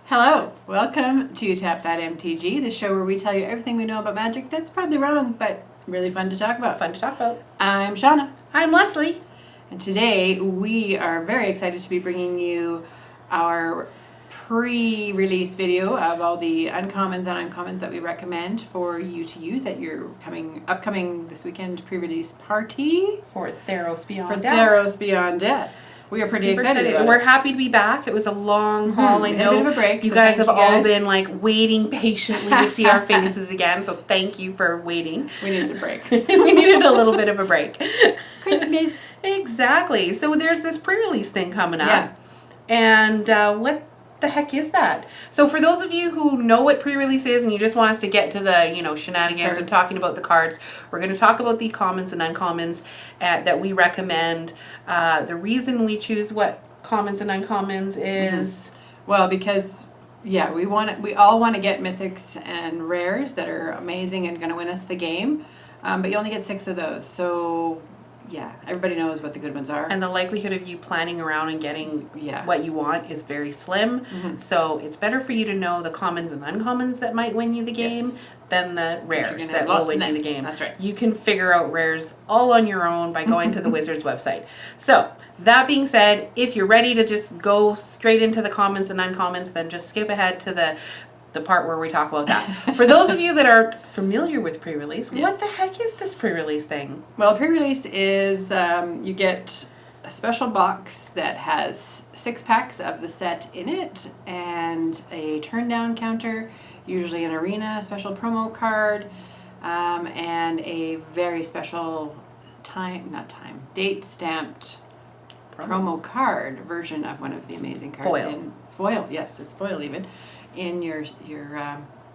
Hello, welcome to Tap That MTG, the show where we tell you everything we know about magic that's probably wrong, but really fun to talk about. I'm Shawna. I'm Lesley. And today we are very excited to be bringing you our pre-release video of all the uncommons and uncommons that we recommend for you to use at your upcoming this weekend pre-release party For Theros Beyond Death. Theros Beyond Death. We are pretty excited about We're it. happy to be back. It was a long haul. I know a bit of a break, you so guys thank have you all guys. been like waiting patiently to see our faces again. So thank you for waiting. We needed a break. We needed a little bit of a break. Christmas. Exactly. So there's this pre-release thing coming up. Yeah. And what the heck is that? So for those of you who know what pre-release is and you just want us to get to the, shenanigans of talking about the cards, we're going to talk about the commons and uncommons that we recommend. The reason we choose what commons and uncommons is... Well, because we all want to get mythics and rares that are amazing and going to win us the game, but you only get 6 of those. So everybody knows what the good ones are. And the likelihood of you planning around and getting what you want is very slim. Mm-hmm. So it's better for you to know the commons and uncommons that might win you the game than the rares that will win you the game. That's right. You can figure out rares all on your own by going to the Wizards website. So that being said, if you're ready to just go straight into the commons and uncommons, then just skip ahead to the part where we talk about that. For those of you that are familiar with pre-release, what the heck is this pre-release thing? Well, pre-release is you get a special box that has 6 packs of the set in it and a turn down counter, usually an arena special promo card, and a very special date stamped promo card version of one of the amazing cards. Foil, yes, it's foil even. In your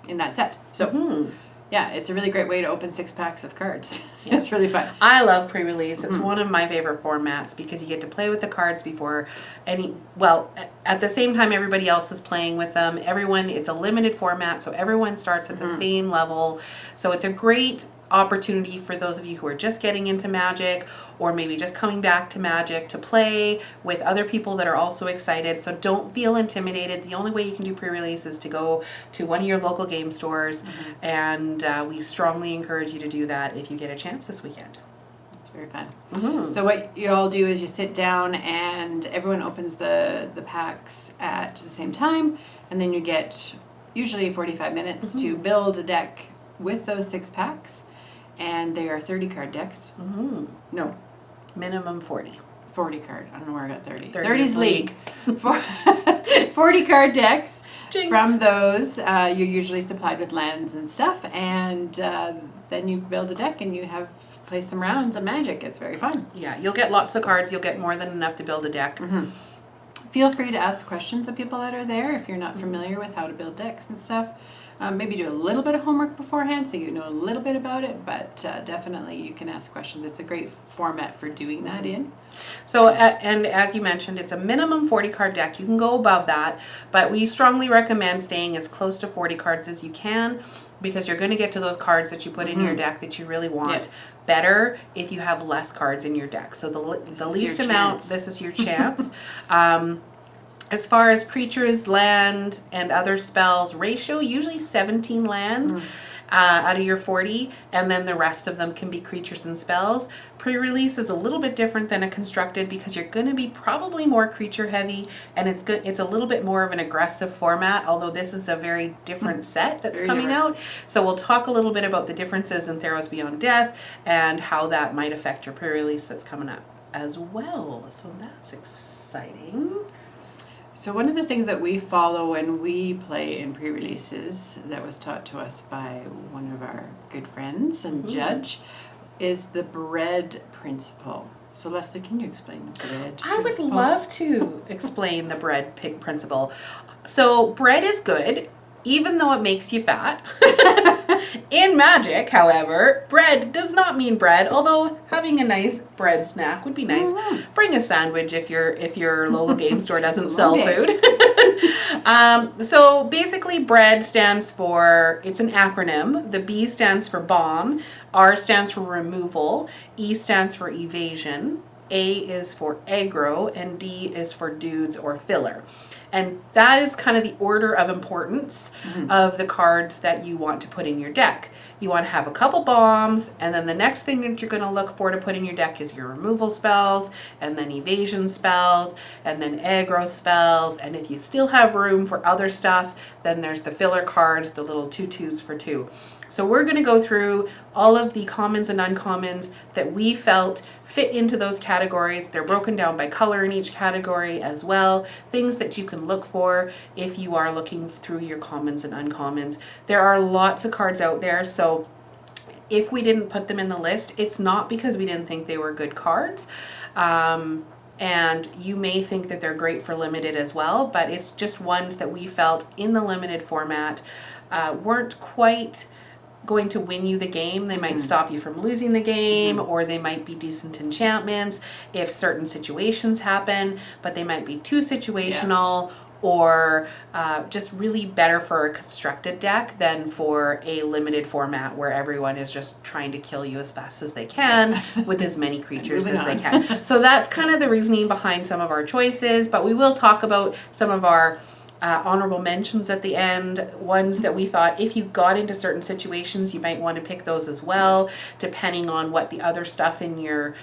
in that set. So it's a really great way to open 6 packs of cards. It's really fun. I love pre-release. It's one of my favorite formats because you get to play with the cards before at the same time everybody else is playing with them. It's a limited format, so everyone starts at the same level. So it's a great opportunity for those of you who are just getting into Magic or maybe just coming back to Magic to play with other people that are also excited. So don't feel intimidated. The only way you can do pre-release is to go to one of your local game stores, and we strongly encourage you to do that if you get a chance this weekend. It's very fun. So what you all do is you sit down and everyone opens the packs at the same time, and then you get usually 45 minutes to build a deck with those 6 packs. And they are 30 card decks. No. Minimum 40. 40 card. I don't know where I got 30. 30's league. 40 card decks. Jinx. From those, you're usually supplied with lands and stuff. And then you build a deck and you play some rounds of Magic. It's very fun. Yeah, you'll get lots of cards. You'll get more than enough to build a deck. Feel free to ask questions of people that are there if you're not familiar with how to build decks and stuff. Maybe do a little bit of homework beforehand so you know a little bit about it, but definitely you can ask questions. It's a great format for doing that in. So, and as you mentioned, it's a minimum 40 card deck. You can go above that, but we strongly recommend staying as close to 40 cards as you can because you're going to get to those cards that you put in your deck that you really want. Better if you have less cards in your deck. So the least amount, this is your chance. As far as creatures, land, and other spells ratio, usually 17 land out of your 40, and then the rest of them can be creatures and spells. Pre-release is a little bit different than a constructed because you're going to be probably more creature heavy, and it's a little bit more of an aggressive format, although this is a very different set that's coming out. So we'll talk a little bit about the differences in Theros Beyond Death and how that might affect your pre-release that's coming up as well. So that's exciting. So one of the things that we follow when we play in pre-releases that was taught to us by one of our good friends and judge is the bread principle. So Lesley, can you explain the bread principle? I would love to explain the bread pig principle. So bread is good, even though it makes you fat. In Magic, however, bread does not mean bread, although having a nice bread snack would be nice. Bring a sandwich if your local game store doesn't sell food. So basically bread stands for, it's an acronym. The B stands for bomb, R stands for removal, E stands for evasion, A is for aggro, and D is for dudes or filler. And that is kind of the order of importance of the cards that you want to put in your deck. You want to have a couple bombs, and then the next thing that you're going to look for to put in your deck is your removal spells, and then evasion spells, and then aggro spells. And if you still have room for other stuff, then there's the filler cards, the little 2/2s for 2. So we're going to go through all of the commons and uncommons that we felt fit into those categories. They're broken down by color in each category as well. Things that you can look for if you are looking through your commons and uncommons. There are lots of cards out there, so if we didn't put them in the list, it's not because we didn't think they were good cards. And you may think that they're great for limited as well, but it's just ones that we felt in the limited format weren't quite going to win you the game. They might stop you from losing the game, or they might be decent enchantments if certain situations happen, but they might be too situational, or just really better for a constructed deck than for a limited format where everyone is just trying to kill you as fast as they can with as many creatures as they can. So that's kind of the reasoning behind some of our choices, but we will talk about some of our honorable mentions at the end, ones that we thought if you got into certain situations, you might want to pick those as well, depending on what the other stuff in your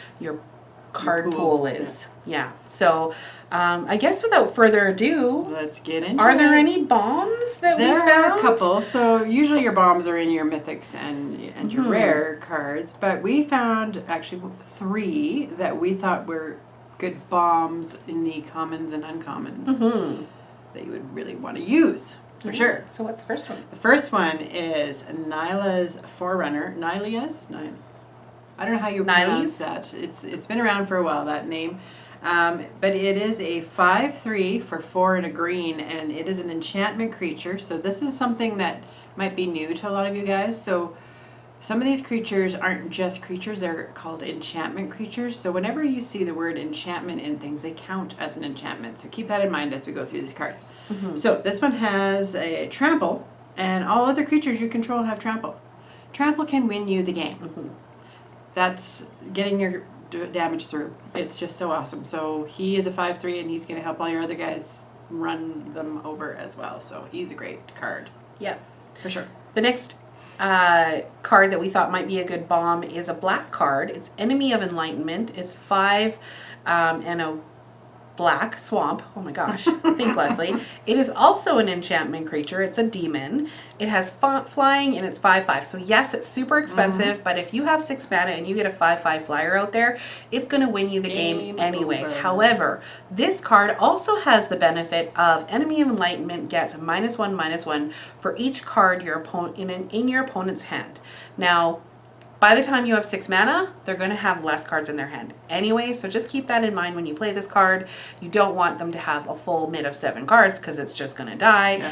card pool is. Yeah. So I guess without further ado, let's get into Are there any bombs that we found? There are a couple. So usually your bombs are in your mythics and your rare cards, but we found actually 3 that we thought were good bombs in the commons and uncommons. That you would really want to use, for sure. So what's the first one? The first one is Nyla's Forerunner. Nylia's? I don't know how you pronounce that. It's been around for a while, that name. But it is a 5/3 for 4 and a green, and it is an enchantment creature. So this is something that might be new to a lot of you guys. So some of these creatures aren't just creatures, they're called enchantment creatures. So whenever you see the word enchantment in things, they count as an enchantment. So keep that in mind as we go through these cards. So this one has a trample, and all other creatures you control have trample. Trample can win you the game. That's getting your damage through. It's just so awesome. So he is a 5/3, and he's going to help all your other guys run them over as well. So he's a great card. Yeah. For sure. The next card that we thought might be a good bomb is a black card. It's Enemy of Enlightenment. It's 5 and a black swamp. Oh my gosh. Think, Lesley. It is also an enchantment creature. It's a demon. It has flying, and it's 5/5. So yes, it's super expensive, but if you have 6 mana and you get a 5/5 flyer out there, it's going to win you the game anyway. Over. However, this card also has the benefit of Enemy of Enlightenment gets a -1/-1 for each card your opponent in your opponent's hand. Now, by the time you have 6 mana, they're going to have less cards in their hand anyway, so just keep that in mind when you play this card. You don't want them to have a full mid of 7 cards because it's just going to die.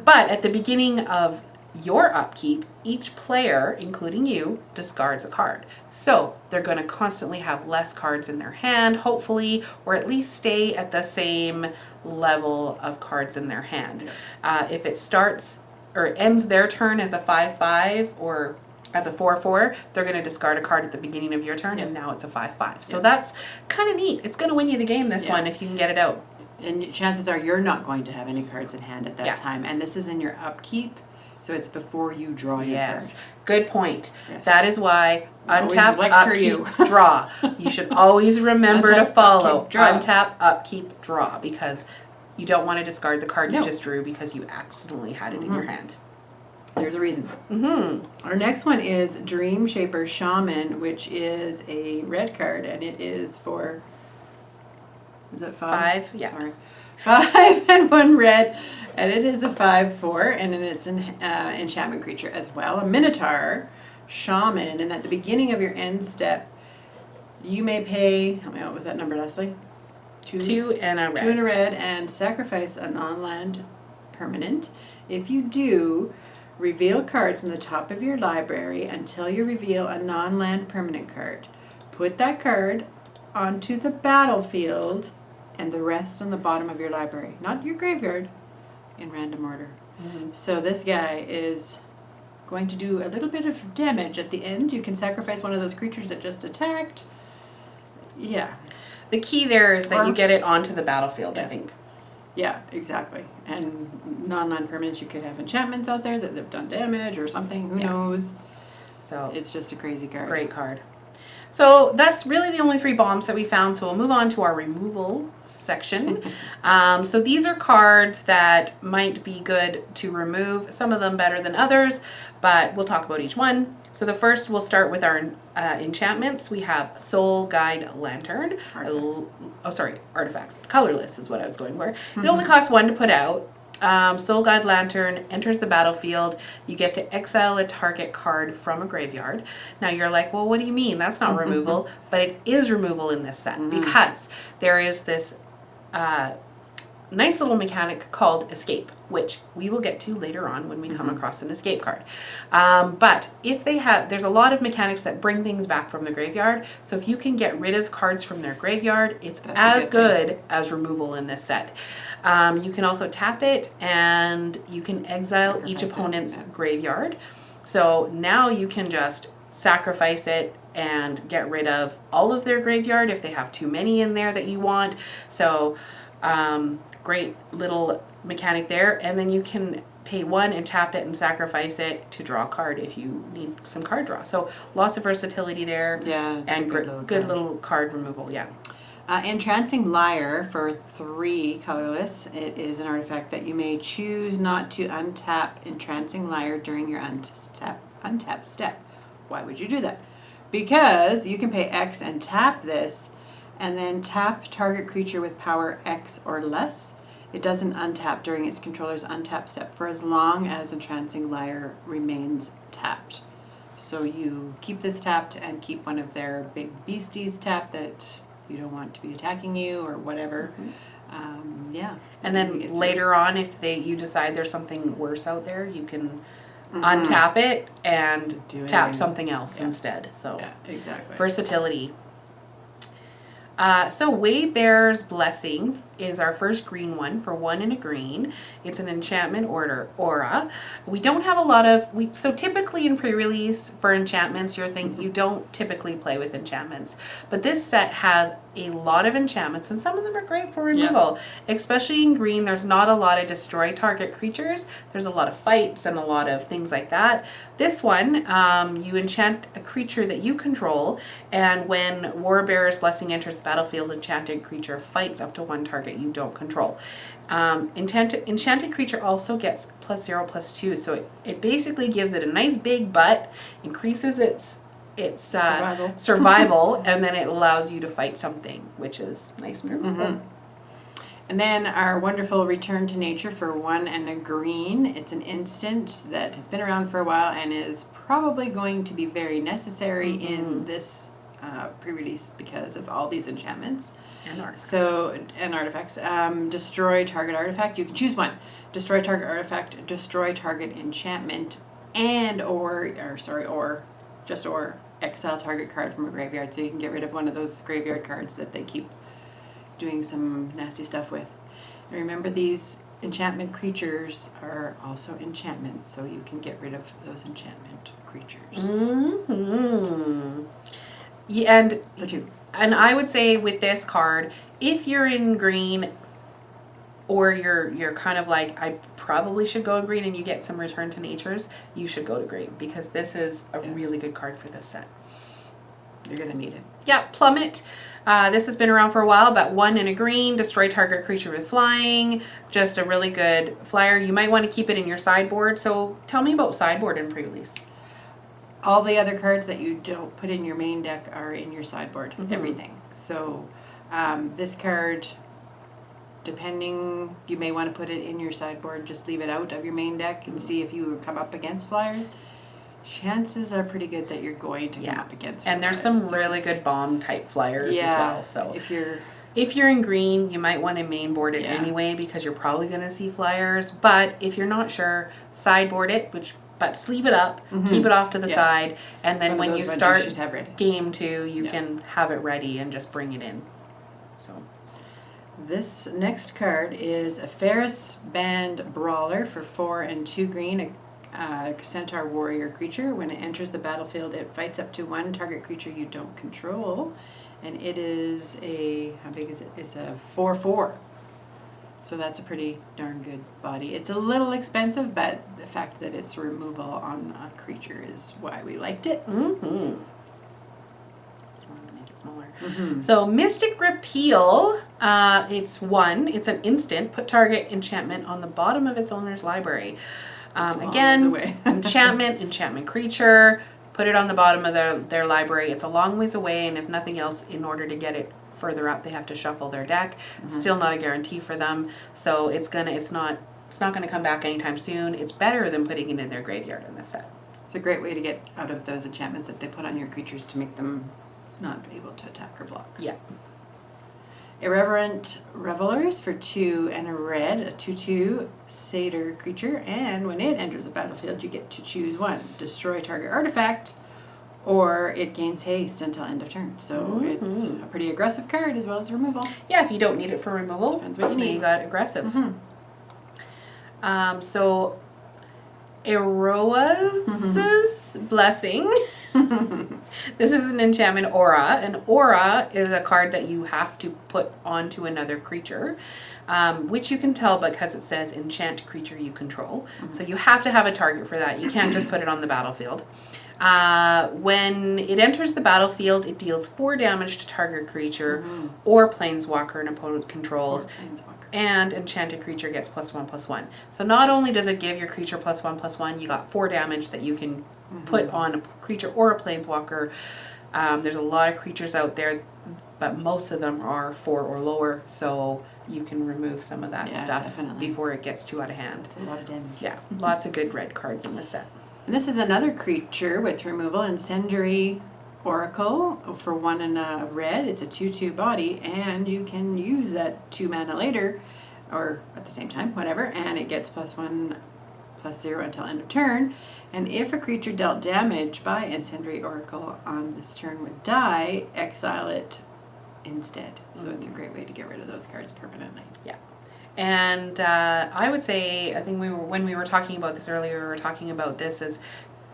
But at the beginning of your upkeep, each player, including you, discards a card. So they're going to constantly have less cards in their hand, hopefully, or at least stay at the same level of cards in their hand. If it starts or ends their turn as a 5/5 or as a 4/4, they're going to discard a card at the beginning of your turn, and now it's a 5/5. So that's kind of neat. It's going to win you the game, this one, if you can get it out. And chances are you're not going to have any cards in hand at that time. And this is in your upkeep, so it's before you draw your card. Good point. That is why untap, upkeep, draw. You should always remember to follow upkeep, draw. untap, upkeep, draw, because you don't want to discard the card you just drew because you accidentally had it in your hand. There's a reason. Our next one is Dream Shaper Shaman, which is a red card, and it is for, is it 5? 5, yeah. Sorry. 5 and 1 red, and it is a 5/4, and then it's an enchantment creature as well. A Minotaur Shaman, and at the beginning of your end step, you may pay, help me out with that number, Lesley. 2 and a red. 2 and a red, and sacrifice a non-land permanent. If you do, reveal cards from the top of your library until you reveal a non-land permanent card. Put that card onto the battlefield and the rest on the bottom of your library. Not your graveyard, in random order. So this guy is going to do a little bit of damage at the end. You can sacrifice one of those creatures that just attacked. Yeah. The key there is that you get it onto the battlefield, I think. Yeah, exactly. And non-land permanents, you could have enchantments out there that have done damage or something. Who knows? So It's just a crazy card. great card. So that's really the only 3 bombs that we found. So we'll move on to our removal section. So these are cards that might be good to remove. Some of them better than others, but we'll talk about each one. So the first, we'll start with our enchantments. We have Soul Guide Lantern. Artifacts. Colorless is what I was going for. It only costs 1 to put out. Soul Guide Lantern enters the battlefield. You get to exile a target card from a graveyard. Now you're like, well, what do you mean? That's not removal. But it is removal in this set because there is this nice little mechanic called Escape, which we will get to later on when we come across an Escape card. But if they have, there's a lot of mechanics that bring things back from the graveyard. So if you can get rid of cards from their graveyard, it's as good as removal in this set. You can also tap it and you can exile each opponent's graveyard. So now you can just sacrifice it and get rid of all of their graveyard if they have too many in there that you want. So great little mechanic there. And then you can pay 1 and tap it and sacrifice it to draw a card if you need some card draw. So lots of versatility there. Yeah, and good little card removal. Yeah. Entrancing Lyre for 3 colorless. It is an artifact that you may choose not to untap Entrancing Lyre during your untap step. Why would you do that? Because you can pay X and tap this, and then tap target creature with power X or less. It doesn't untap during its controller's untap step for as long as Entrancing Lyre remains tapped. So you keep this tapped and keep one of their big beasties tapped that you don't want to be attacking you or whatever. Yeah. And then later on, if you decide there's something worse out there, you can untap it and tap something else instead. So yeah, exactly. Versatility. So Waybearer's Blessing is our first green one for 1 and a green. It's an enchantment aura. We don't have a lot of so typically in pre-release for enchantments, you don't typically play with enchantments. But this set has a lot of enchantments and some of them are great for removal. Especially in green, there's not a lot of destroy target creatures. There's a lot of fights and a lot of things like that. This one, you enchant a creature that you control, and when Warbearer's Blessing enters the battlefield, enchanted creature fights up to 1 target you don't control. Enchanted creature also gets +0/+2, so it basically gives it a nice big butt, increases its survival, and then it allows you to fight something, which is nice. And then our wonderful Return to Nature for 1 and a green. It's an instant that has been around for a while and is probably going to be very necessary in this pre-release because of all these enchantments. And artifacts. Destroy target artifact. You can choose one. Destroy target artifact, destroy target enchantment, or exile target card from a graveyard. So you can get rid of one of those graveyard cards that they keep doing some nasty stuff with. And remember, these enchantment creatures are also enchantments, so you can get rid of those enchantment creatures. Yeah, and I would say with this card, if you're in green or you're kind of like, I probably should go in green, and you get some Return to Natures, you should go to green because this is a really good card for this set. You're going to need it. Yeah, Plummet. This has been around for a while, but 1 and a green, destroy target creature with flying. Just a really good flyer. You might want to keep it in your sideboard. So tell me about sideboard in pre-release. All the other cards that you don't put in your main deck are in your sideboard. Everything. So this card, depending, you may want to put it in your sideboard. Just leave it out of your main deck and see if you come up against flyers. Chances are pretty good that you're going to come up against flyers. And there's some really good bomb type flyers as well. So if you're in green, you might want to main board it anyway because you're probably going to see flyers. But if you're not sure, sideboard it, but sleeve it up, keep it off to the side, and then when you start game 2, you can have it ready and just bring it in. So this next card is a Theros Beyond Brawler for 4 and 2 green. A Centaur warrior creature. When it enters the battlefield, it fights up to 1 target creature you don't control, and it is how big is it? It's a 4/4. So that's a pretty darn good body. It's a little expensive, but the fact that it's removal on a creature is why we liked it. Mm-hmm. Just wanted to make it smaller. Mm-hmm. So Mystic Repeal, it's an instant. Put target enchantment on the bottom of its owner's library. Again, enchantment creature. Put it on the bottom of their library. It's a long ways away, and if nothing else, in order to get it further up, they have to shuffle their deck. Mm-hmm. Still not a guarantee for them. So it's not gonna come back anytime soon. It's better than putting it in their graveyard in this set. It's a great way to get out of those enchantments that they put on your creatures to make them not able to attack or block. Yeah. Irreverent Revelers for 2 and a red, a 2/2 satyr creature, and when it enters the battlefield, you get to choose one. Destroy target artifact, or it gains haste until end of turn. So it's a pretty aggressive card as well as removal. Yeah, if you don't need it for removal, depends what you need. You got aggressive. So Eroa's Blessing. This is an enchantment aura. An aura is a card that you have to put onto another creature, which you can tell because it says enchant creature you control. So you have to have a target for that. You can't just put it on the battlefield. When it enters the battlefield, it deals 4 damage to target creature or planeswalker an opponent controls. And enchanted creature gets +1/+1. So not only does it give your creature +1/+1, you got 4 damage that you can put on a creature or a planeswalker. There's a lot of creatures out there, but most of them are 4 or lower, so you can remove some of that stuff definitely. Before it gets too out of hand. It's a lot of damage. Yeah, lots of good red cards in this set. And this is another creature with removal, Incendiary Oracle for 1 and a red. It's a 2/2 body, and you can use that 2 mana later, or at the same time, whatever, and it gets +1/+0 until end of turn. And if a creature dealt damage by Incendiary Oracle on this turn would die, exile it instead. So it's a great way to get rid of those cards permanently. Yeah. And I would say, I think when we were talking about this earlier, we were talking about this as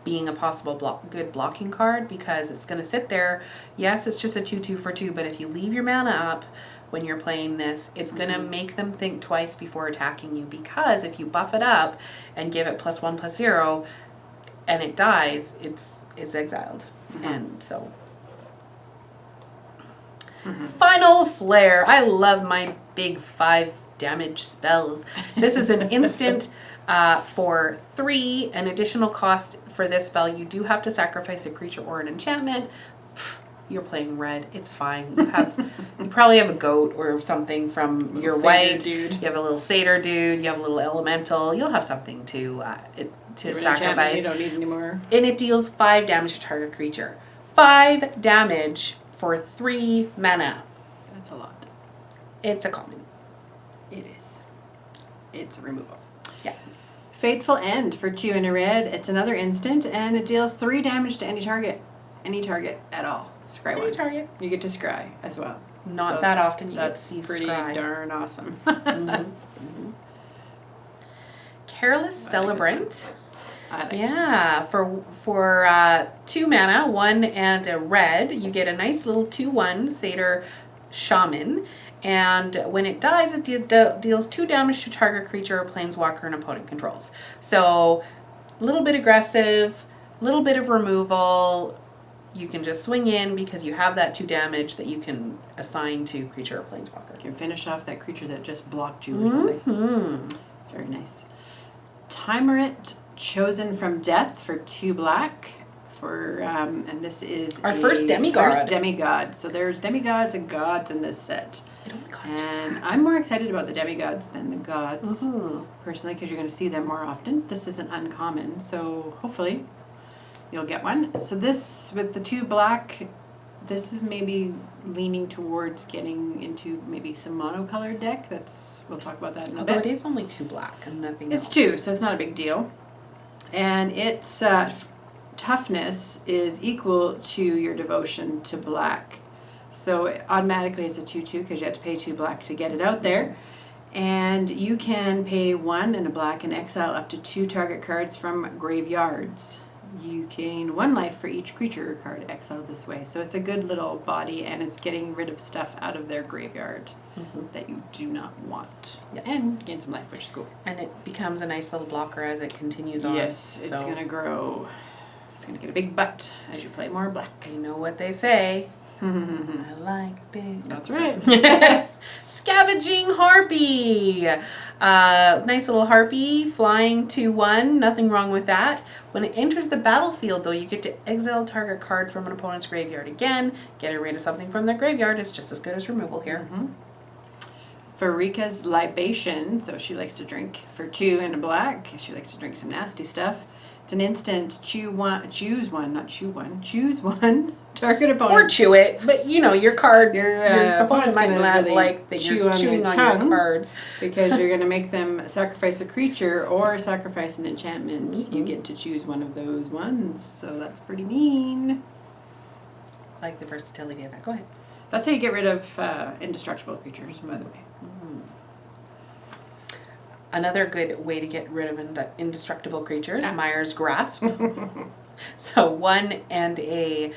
being a possible good blocking card because it's going to sit there. Yes, it's just a 2/2 for 2, but if you leave your mana up when you're playing this, it's going to make them think twice before attacking you, because if you buff it up and give it +1/+0 and it dies, it's exiled. And so Final Flare. I love my big 5 damage spells. This is an instant for 3. An additional cost for this spell, you do have to sacrifice a creature or an enchantment. You're playing red. It's fine. You probably have a goat or something from your white. Dude. You have a little satyr dude. You have a little elemental. You'll have something to sacrifice. You don't need anymore. And it deals 5 damage to target creature. 5 damage for 3 mana. That's a lot. It's a common. It is. It's a removal. Yeah. Fateful End for 2 and a red. It's another instant, and it deals 3 damage to any target. Any target at all. Scry Any 1. target. You get to scry as well. Not So that often you get to That's see pretty scry. darn awesome. Careless Celebrant. I like Yeah, for 2 mana, 1 and a red, you get a nice little 2/1 satyr shaman, and when it dies, it deals 2 damage to target creature or planeswalker an opponent controls. So, a little bit aggressive, a little bit of removal. You can just swing in because you have that 2 damage that you can assign to creature or planeswalker. You can finish off that creature that just blocked you or something. Very nice. Timerit Chosen from Death for 2 black. And this is Our first demigod. First demigod. So there's demigods and gods in this set. It only costs 2 And I'm more excited about the demigods than the gods, personally, because you're going to see them more often. This isn't uncommon, so hopefully you'll get one. So this, with the 2 black, this is maybe leaning towards getting into maybe some monocolored deck. We'll talk about that in a Although bit. it is only 2 black and nothing else. It's 2, so it's not a big deal. And its toughness is equal to your devotion to black. So automatically it's a 2/2 because you have to pay 2 black to get it out there. And you can pay 1 and a black and exile up to 2 target cards from graveyards. You gain 1 life for each creature card exiled this way. So it's a good little body, and it's getting rid of stuff out of their graveyard that you do not want. Yeah. And gain some life, which is cool. And it becomes a nice little blocker as it continues on. Yes, it's going to grow. It's going to get a big butt as you play more black. You know what they say. I like big. That's right. Scavenging Harpy. Nice little harpy, flying 2/1. Nothing wrong with that. When it enters the battlefield, though, you get to exile target card from an opponent's graveyard again. Getting rid of something from their graveyard is just as good as removal here. Farika's Libation, so she likes to drink for 2 and a black. She likes to drink some nasty stuff. It's an instant choose one, target opponent. Or chew it, but you know, your card, your opponent opponent's might gonna not really like that you're chewing on your cards. Because you're going to make them sacrifice a creature or sacrifice an enchantment. You get to choose one of those ones, so that's pretty mean. Like the versatility of that. Go ahead. That's how you get rid of indestructible creatures, by the way. Another good way to get rid of indestructible creatures, Myers Grasp. So 1 and a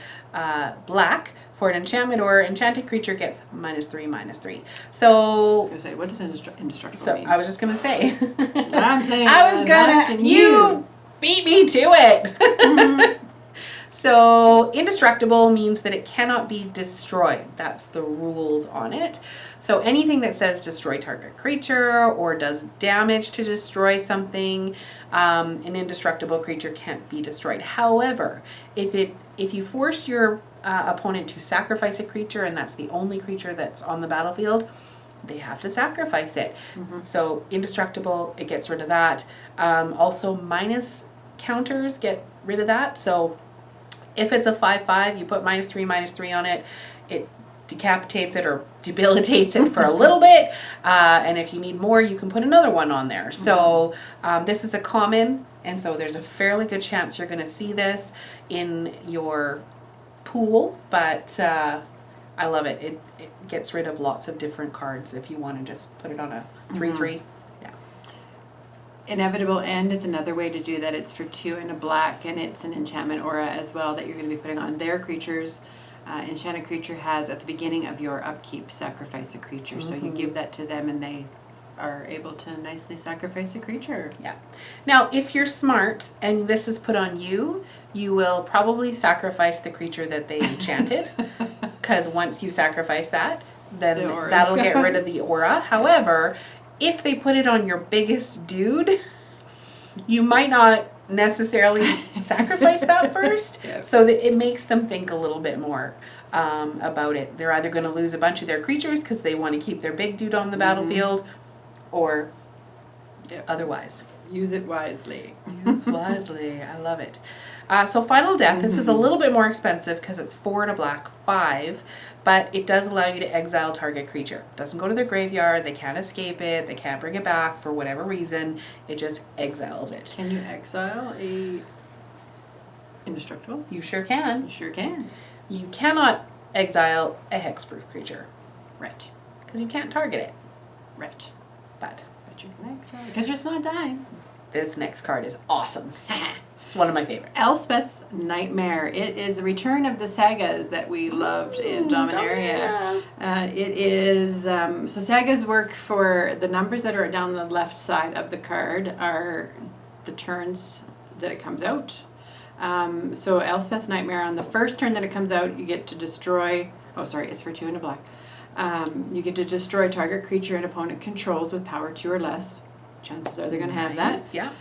black for an enchantment or enchanted creature gets -3/-3. So I was going to say, what does indestructible mean? I was just gonna say. I'm saying, I was gonna. You beat me to it. So indestructible means that it cannot be destroyed. That's the rules on it. So anything that says destroy target creature or does damage to destroy something, an indestructible creature can't be destroyed. However, if you force your opponent to sacrifice a creature and that's the only creature that's on the battlefield, they have to sacrifice it. So indestructible, it gets rid of that. Also minus counters get rid of that. So if it's a 5/5, you put -3/-3 on it, it decapitates it or debilitates it for a little bit. And if you need more, you can put another one on there. So this is a common, and so there's a fairly good chance you're going to see this in your pool. But I love it. It gets rid of lots of different cards if you want to just put it on a 3/3. Inevitable End is another way to do that. It's for 2 and a black, and it's an enchantment aura as well that you're going to be putting on their creatures. Enchanted creature has, at the beginning of your upkeep, sacrifice a creature. So you give that to them, and they are able to nicely sacrifice a creature. Yeah. Now, if you're smart and this is put on you, you will probably sacrifice the creature that they enchanted. Because once you sacrifice that, then that'll get rid of the aura. However, if they put it on your biggest dude, you might not necessarily sacrifice that first. So that it makes them think a little bit more about it. They're either going to lose a bunch of their creatures because they want to keep their big dude on the battlefield, or otherwise. Use it wisely. Use wisely. I love it. So Final Death, this is a little bit more expensive because it's 4 and a black, 5, but it does allow you to exile target creature. It doesn't go to their graveyard, they can't escape it, they can't bring it back for whatever reason, it just exiles it. Can you exile a indestructible? You sure can. You sure can. You cannot exile a hexproof creature. Right. Because you can't target it. Right. But you can exile because it's not dying. This next card is awesome. It's one of my favorites. Elspeth's Nightmare. It is the return of the sagas that we loved in Dominaria. It is, so sagas work for the numbers that are down the left side of the card are the turns that it comes out. So Elspeth's Nightmare, on the first turn that it comes out, you get to destroy, it's for 2 and a black. You get to destroy target creature an opponent controls with power 2 or less. Chances are they're going to have that. Yeah.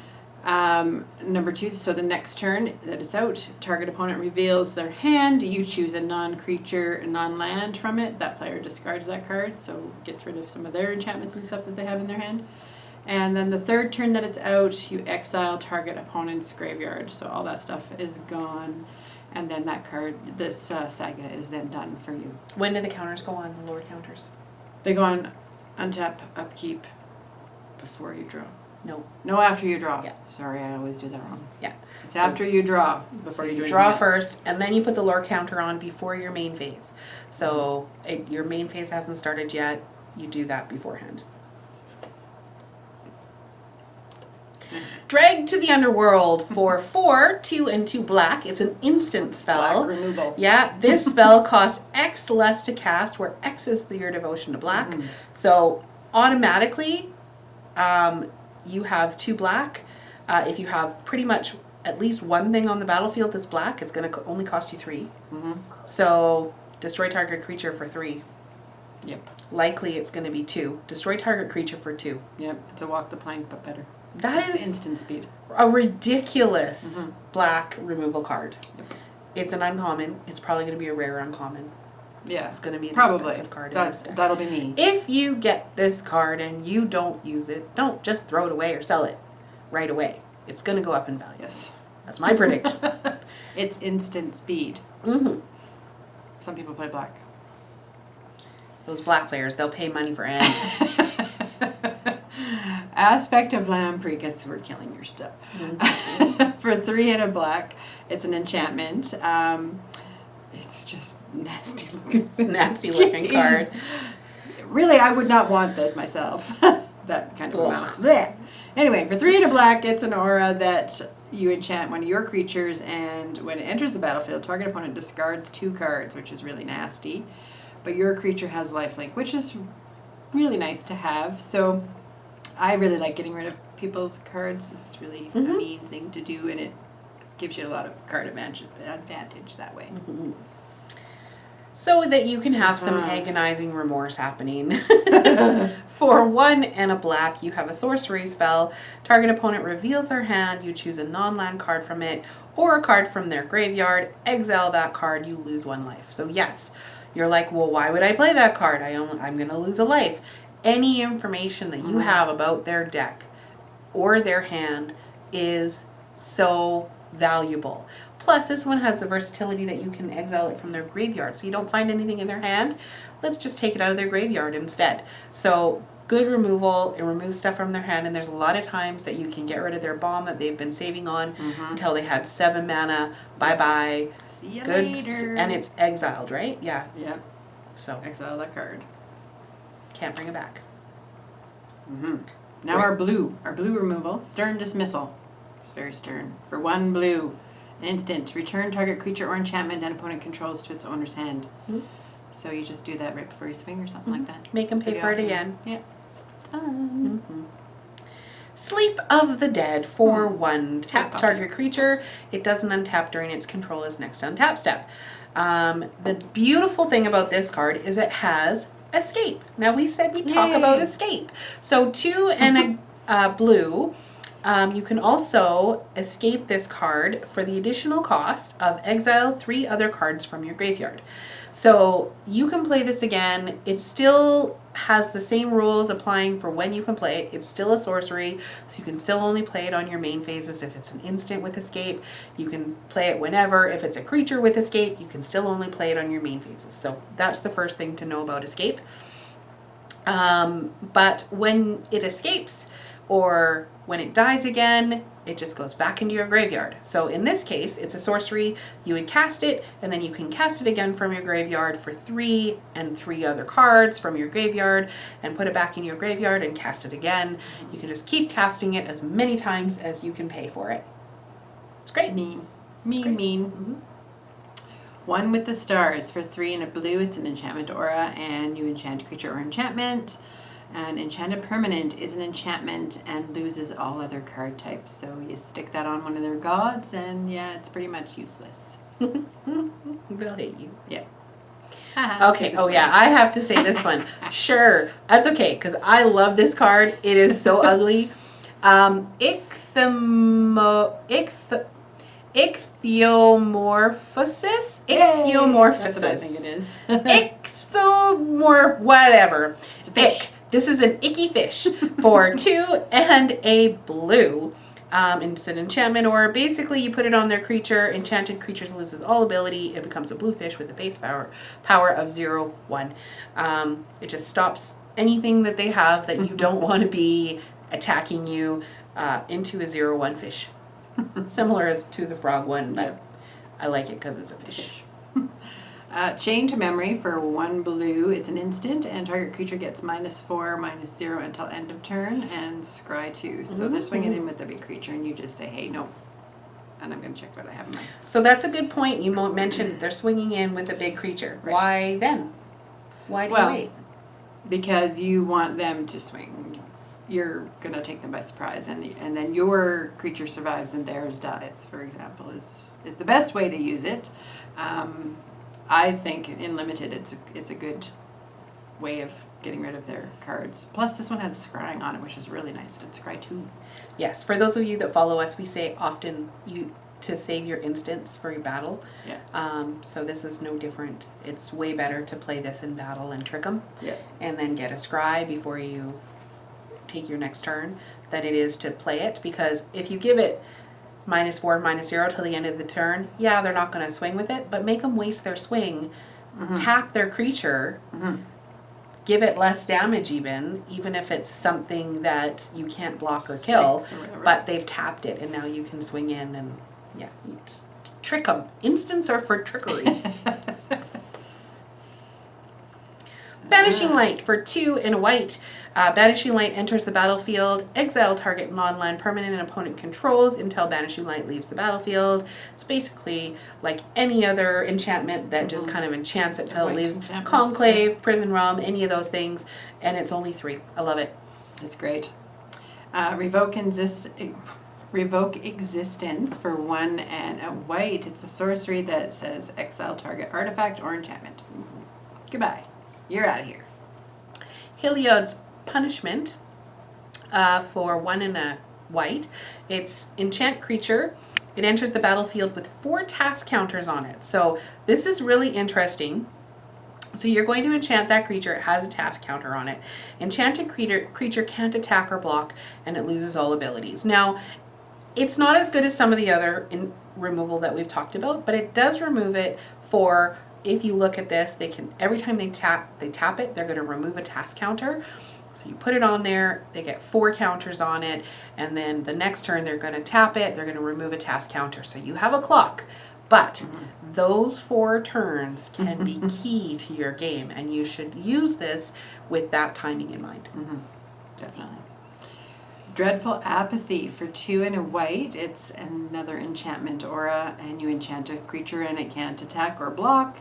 Number 2, so the next turn that it's out, target opponent reveals their hand. You choose a non-creature, non-land from it. That player discards that card, so gets rid of some of their enchantments and stuff that they have in their hand. And then the third turn that it's out, you exile target opponent's graveyard. So all that stuff is gone. And then that card, this saga is then done for you. When do the counters go on, the lower counters? They go on untap, upkeep, before you draw. No, after you draw. Yeah. Sorry, I always do that wrong. Yeah. It's after you draw, before you do anything draw else. first, and then you put the lore counter on before your main phase. So your main phase hasn't started yet, you do that beforehand. Dragged to the Underworld for 4, 2 and 2 black. It's an instant spell. Black removal. Yeah, this spell costs X less to cast, where X is your devotion to black. So automatically, you have 2 black. If you have pretty much at least one thing on the battlefield that's black, it's going to only cost you 3. So destroy target creature for 3. Yep. Likely it's going to be 2. Destroy target creature for 2. Yep. It's a walk the plank, but better. That It's is instant speed. a ridiculous black removal card. Yep. It's an uncommon. It's probably going to be a rare uncommon. Yeah. It's going to be an Probably. expensive card in this deck. That'll be me. If you get this card and you don't use it, don't just throw it away or sell it right away. It's going to go up in value. Yes. That's my prediction. It's instant speed. Mm-hmm. Some people play black. Those black players, they'll pay money for anything. Aspect of Lamprey, guess we're killing your stuff. For 3 and a black, it's an enchantment. It's just nasty looking. It's a nasty looking card. Really, I would not want this myself. That kind of amount. Blech. Anyway, for 3 and a black, it's an aura that you enchant one of your creatures, and when it enters the battlefield, target opponent discards 2 cards, which is really nasty. But your creature has lifelink, which is really nice to have. So I really like getting rid of people's cards. It's really a mean thing to do, and it gives you a lot of card advantage that way. So that you can have some agonizing remorse happening. For 1 and a black, you have a sorcery spell. Target opponent reveals their hand. You choose a non-land card from it or a card from their graveyard. Exile that card. You lose 1 life. So yes, you're like, well, why would I play that card? I'm going to lose a life. Any information that you have about their deck or their hand is so valuable. Plus, this one has the versatility that you can exile it from their graveyard. So you don't find anything in their hand, let's just take it out of their graveyard instead. So good removal. It removes stuff from their hand, and there's a lot of times that you can get rid of their bomb that they've been saving on until they had 7 mana. Bye-bye. See you Good. later. And it's exiled, right? Yeah. Yep. So Exile that card. can't bring it back. Now our blue removal, Stern Dismissal. It's very stern. For 1 blue, instant, return target creature or enchantment and opponent controls to its owner's hand. So you just do that right before you swing or something like that. Make them It's pay pretty for awesome. it again. Yeah. Fun. Sleep of the Dead for 1. Tap puppy. target creature. It doesn't untap during its controller's next untap step. The beautiful thing about this card is it has escape. Now we said we talk about escape. So 2 and a blue. You can also escape this card for the additional cost of exile 3 other cards from your graveyard. So you can play this again. It still has the same rules applying for when you can play it. It's still a sorcery, so you can still only play it on your main phases. If it's an instant with escape, you can play it whenever. If it's a creature with escape, you can still only play it on your main phases. So that's the first thing to know about escape. But when it escapes, or when it dies again, it just goes back into your graveyard. So in this case, it's a sorcery. You would cast it, and then you can cast it again from your graveyard for 3 and 3 other cards from your graveyard, and put it back in your graveyard and cast it again. You can just keep casting it as many times as you can pay for it. It's great. Mean. Mean. 1 with the Stars for 3 and a blue. It's an enchantment aura, and you enchant a creature or enchantment. An enchanted permanent is an enchantment and loses all other card types. So you stick that on one of their gods, and yeah, it's pretty much useless. They'll hate you. Yeah. Okay. Oh yeah, I have to say this one. Sure, that's okay because I love this card. It is so ugly. Ichthyomorphosis. That's what I think it is. Whatever. It's a fish. This is an icky fish for 2 and a blue. It's an enchantment, or basically you put it on their creature. Enchanted creatures loses all ability. It becomes a blue fish with a base power of 0/1. It just stops anything that they have that you don't want to be attacking you into a 0/1 fish. Similar as to the frog one, but I like it because it's a fish. Chain to Memory for 1 blue. It's an instant, and target creature gets -4/-0 until end of turn, and scry 2. So they're swinging in with the big creature, and you just say, hey, no. And I'm going to check what I have in mind. So that's a good point. You mentioned they're swinging in with a big creature. Right. Why then? Why do you wait? Because you want them to swing. You're going to take them by surprise, and then your creature survives and theirs dies, for example, is the best way to use it. I think in Limited it's a good way of getting rid of their cards. Plus this one has scrying on it, which is really nice. And scry 2. Yes, for those of you that follow us, we say often to save your instants for your battle. Yeah. So this is no different. It's way better to play this in battle and trick them. Yeah. And then get a scry before you take your next turn than it is to play it, because if you give it -4/-0 till the end of the turn, yeah, they're not going to swing with it, but make them waste their swing, tap their creature, give it less damage even if it's something that you can't block or kill, but they've tapped it and now you can swing in and you just trick them. Instants are for trickery. Banishing Light for 2 and a white. Banishing Light enters the battlefield. Exile target non-land permanent and opponent controls until Banishing Light leaves the battlefield. It's basically like any other enchantment that just kind of enchants it till it leaves. Conclave, Prison Realm, any of those things. And it's only 3. I love it. It's great. Revoke Existence for 1 and a white. It's a sorcery that says exile target artifact or enchantment. Goodbye. You're out of here. Heliod's Punishment for 1 and a white. It's enchant creature. It enters the battlefield with 4 task counters on it. So this is really interesting. So you're going to enchant that creature. It has a task counter on it. Enchanted creature can't attack or block, and it loses all abilities. Now, it's not as good as some of the other removal that we've talked about, but it does remove it for... If you look at this, they can, every time they tap it, they're going to remove a task counter. So you put it on there, they get 4 counters on it, and then the next turn they're going to tap it, they're going to remove a task counter. So you have a clock, but those 4 turns can be key to your game, and you should use this with that timing in mind. Definitely. Dreadful Apathy for 2 and a white. It's another enchantment aura, and you enchant a creature and it can't attack or block.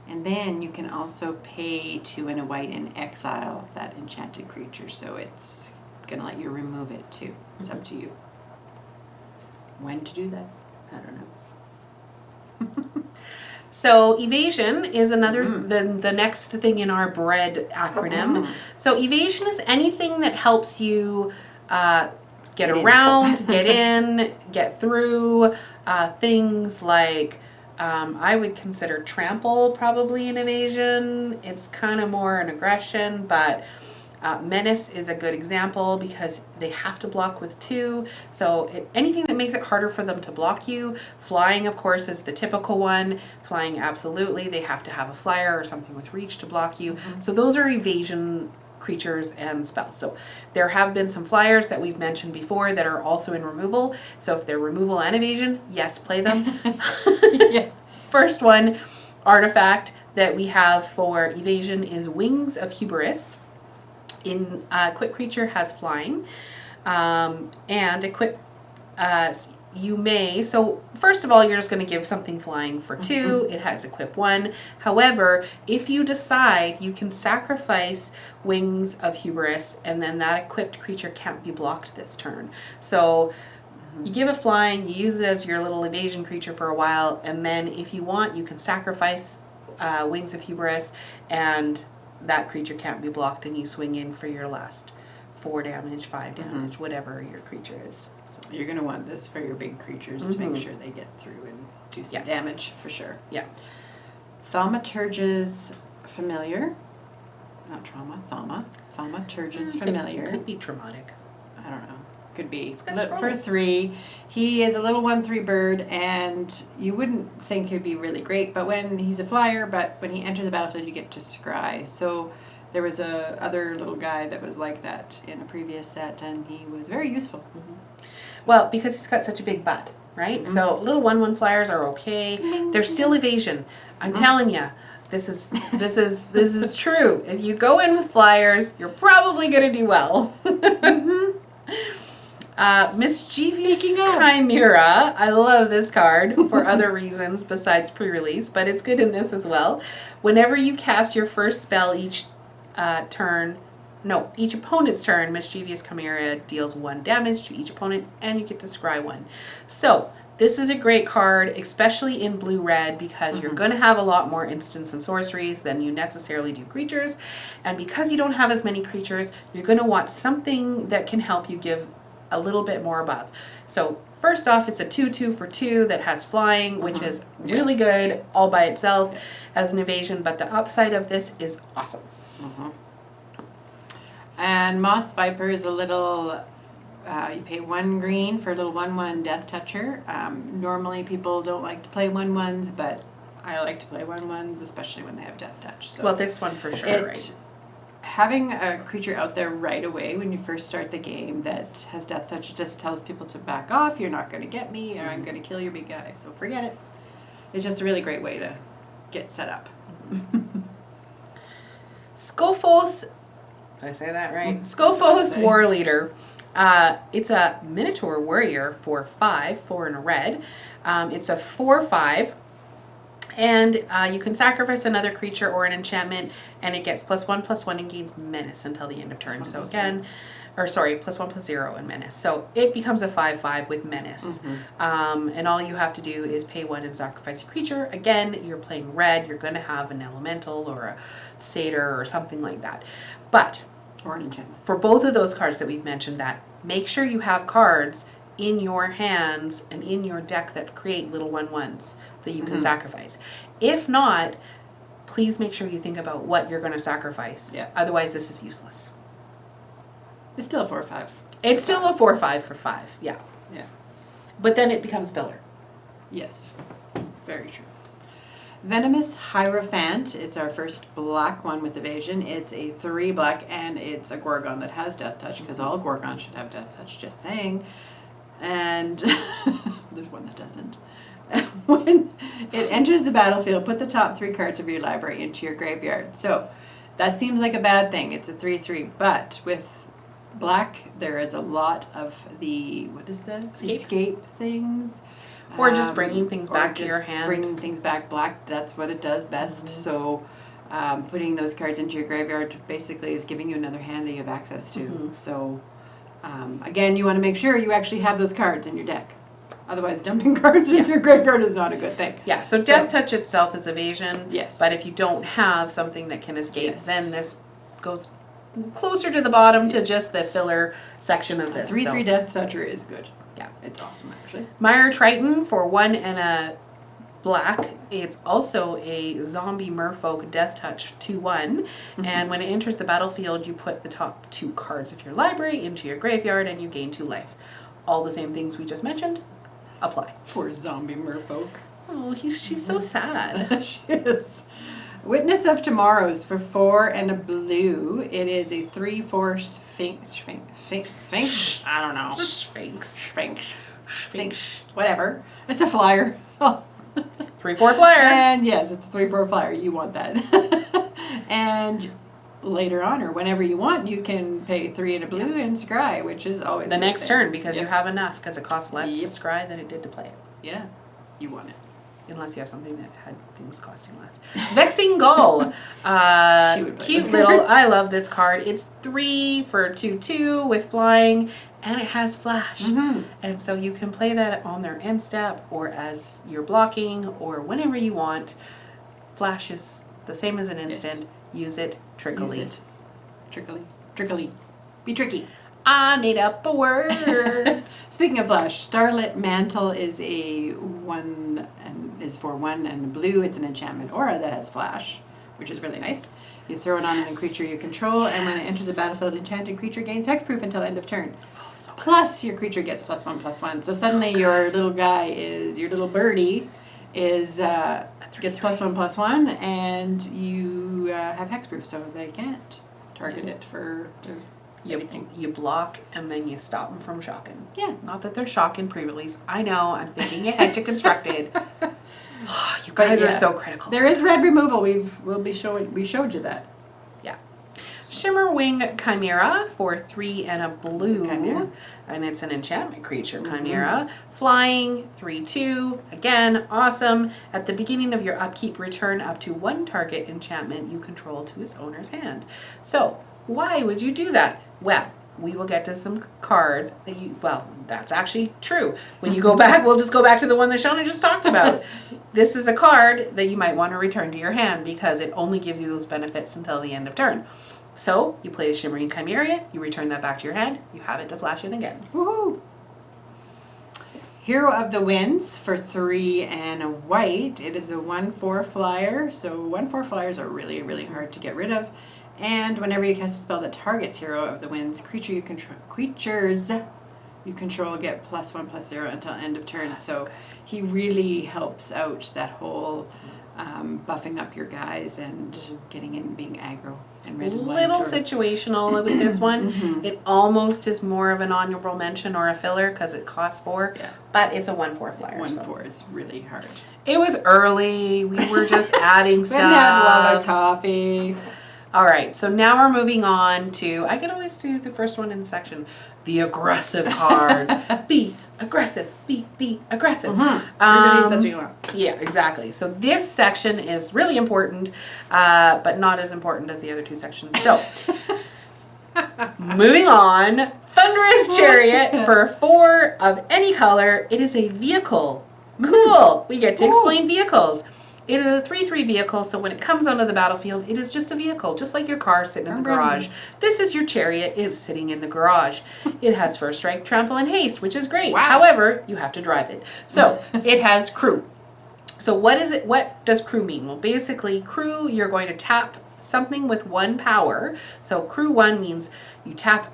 And then you can also pay 2 and a white and exile that enchanted creature. So it's going to let you remove it too. It's up to you. When to do that, I don't know. So Evasion is another, the next thing in our BREAD acronym. So Evasion is anything that helps you get around, get in, get through, things like... I would consider trample probably an evasion. It's kind of more an aggression, but menace is a good example because they have to block with 2. So anything that makes it harder for them to block you. Flying, of course, is the typical one. Flying, absolutely. They have to have a flyer or something with reach to block you. So those are evasion creatures and spells. So there have been some flyers that we've mentioned before that are also in removal. So if they're removal and evasion, yes, play them. First one, artifact that we have for evasion is Wings of Hubris. In equip creature has flying, and equip you may, so first of all, you're just going to give something flying for 2. It has equip 1. However, if you decide, you can sacrifice Wings of Hubris, and then that equipped creature can't be blocked this turn. So you give it flying, you use it as your little evasion creature for a while, and then if you want, you can sacrifice Wings of Hubris, and that creature can't be blocked, and you swing in for your last 4 damage, 5 damage, whatever your creature is. So you're going to want this for your big creatures to make sure they get through and do some damage for sure. Yeah. Thaumaturge's Familiar. Not trauma, Thaumaturge's Familiar. Could be traumatic. I don't know. Could be. For For 3. He is a little 1/3 bird, and you wouldn't think he'd be really great, but when he's a flyer, but when he enters the battlefield, you get to scry. So there was a other little guy that was like that in a previous set, and he was very useful. Well, because he's got such a big butt, right? So little 1/1 flyers are okay. They're still evasion. I'm telling you, This is true. If you go in with flyers, you're probably gonna do well. Mischievous Chimera. I love this card for other reasons besides pre-release, but it's good in this as well. Whenever you cast your first spell each opponent's turn, Mischievous Chimera deals 1 damage to each opponent, and you get to scry 1. So this is a great card, especially in blue-red, because you're going to have a lot more instants and sorceries than you necessarily do creatures. And because you don't have as many creatures, you're going to want something that can help you give a little bit more above. So first off, it's a 2/2 for 2 that has flying, which is really good all by itself as an evasion, but the upside of this is awesome. And Moss Viper is a little, you pay 1 green for a little 1/1 Death Toucher. Normally people don't like to play 1/1s, but I like to play 1/1s, especially when they have Death Touch. So well, this one for sure, right? Having a creature out there right away when you first start the game that has Death Touch just tells people to back off. You're not going to get me, or I'm going to kill your big guy. So forget it. It's just a really great way to get set up. Skophos, did I say that right? Skophos War Leader. It's a Minotaur Warrior for 5, 4 and a red. It's a 4/5. And you can sacrifice another creature or an enchantment, and it gets +1/+1 and gains menace until the end of turn. So again, +1/+0 and menace. So it becomes a 5/5 with menace. And all you have to do is pay 1 and sacrifice a creature. Again, you're playing red. You're going to have an elemental or a satyr or something like that. But Or an enchantment. for both of those cards that we've mentioned, that make sure you have cards in your hands and in your deck that create little 1/1s that you can sacrifice. If not, please make sure you think about what you're going to sacrifice. Yeah. Otherwise, this is useless. It's still a 4/5. It's still a 4/5 for 5. Yeah. Yeah. But then it becomes filler. Yes. Very true. Venomous Hierophant. It's our first black one with evasion. It's a 3 black, and it's a Gorgon that has Death Touch, because all Gorgons should have Death Touch, just saying. And there's one that doesn't. When it enters the battlefield, put the top 3 cards of your library into your graveyard. So that seems like a bad thing. It's a 3/3, but with black, there is a lot of the, what is that? Escape things. Or just bringing things or back to just your hand. Bringing things back black, that's what it does best. So putting those cards into your graveyard basically is giving you another hand that you have access to. So again, you want to make sure you actually have those cards in your deck. Otherwise, dumping cards in your graveyard is not a good thing. Yeah, so Death Touch itself is evasion. Yes. But if you don't have something that can escape, then this goes closer to the bottom to just the filler section of this. 3/3 Death Toucher is good. Yeah. It's awesome, actually. Mire Triton for 1 and a black. It's also a zombie merfolk Death Touch 2/1. And when it enters the battlefield, you put the top 2 cards of your library into your graveyard and you gain 2 life. All the same things we just mentioned apply. Poor zombie merfolk. Oh, she's so sad. She is. Witness of Tomorrows for 4 and a blue. It is a 3/4 Sphinx. I don't know. Sphinx. Whatever. It's a flyer. 3/4 flyer. And yes, it's a 3/4 flyer. You want that. And later on, or whenever you want, you can pay 3 and a blue and scry, which is always The a good next thing. turn, because you have enough, because it costs less to scry than it did to play it. Yeah, you want it. Unless you have something that had things costing less. Vexing Gull. She would play Cute this little, card. I love this card. It's 3 for 2/2 with flying, and it has flash. And so you can play that on their end step, or as you're blocking, or whenever you want. Flash is the same as an instant. Use it trickily. Use it. Trickily. Be tricky. I made up a word. Speaking of flash, Starlit Mantle is a 1 and is for 1 and a blue. It's an enchantment aura that has flash, which is really nice. You throw it on a creature you control, and when it enters the battlefield, enchanted creature gains hexproof until end of turn. Plus, your creature gets +1/+1. So suddenly, your little guy is your little birdie is gets +1/+1, and you have hexproof, so they can't target it for everything. You block and then you stop them from shocking. Yeah. Not that they're shocking pre-release. I know, I'm thinking ahead to constructed. You guys are so critical. There is red removal. We showed you that. Yeah. Shimmerwing Chimera for 3 and a blue. Chimera. And it's an enchantment creature, Chimera. Flying, 3/2. Again, awesome. At the beginning of your upkeep, return up to 1 target enchantment you control to its owner's hand. So, why would you do that? Well, we will get to some cards that that's actually true. When you go back, we'll just go back to the one that Shawna just talked about. This is a card that you might want to return to your hand because it only gives you those benefits until the end of turn. So, you play the Shimmering Chimera, you return that back to your hand, you have it to flash in again. Woohoo! Hero of the Winds for 3 and a white. It is a 1/4 flyer, so 1/4 flyers are really, really hard to get rid of. And whenever you cast a spell that targets Hero of the Winds, creatures you control get +1/+0 until end of turn. So he really helps out that whole buffing up your guys and getting in, being aggro. And red and white. Little situational with this one. It almost is more of an honorable mention or a filler because it costs 4, but it's a 1/4 flyer. 1/4 is really hard. It was early. We were just adding stuff. We had a lot of coffee. All right, so now we're moving on to, I can always do the first one in the section, the aggressive cards. Be aggressive, be aggressive. Prerelease, that's what you want. Yeah, exactly. So this section is really important, but not as important as the other 2 sections. So, moving on, Thunderous Chariot for 4 of any color. It is a vehicle. Cool. We get to explain vehicles. It is a 3/3 vehicle, so when it comes onto the battlefield, it is just a vehicle, just like your car sitting in the garage. This is your chariot. It's sitting in the garage. It has first strike, trample, and haste, which is great. Wow. However, you have to drive it. So it has crew. So what is it? What does crew mean? Well, basically, crew, you're going to tap something with 1 power. So crew 1 means you tap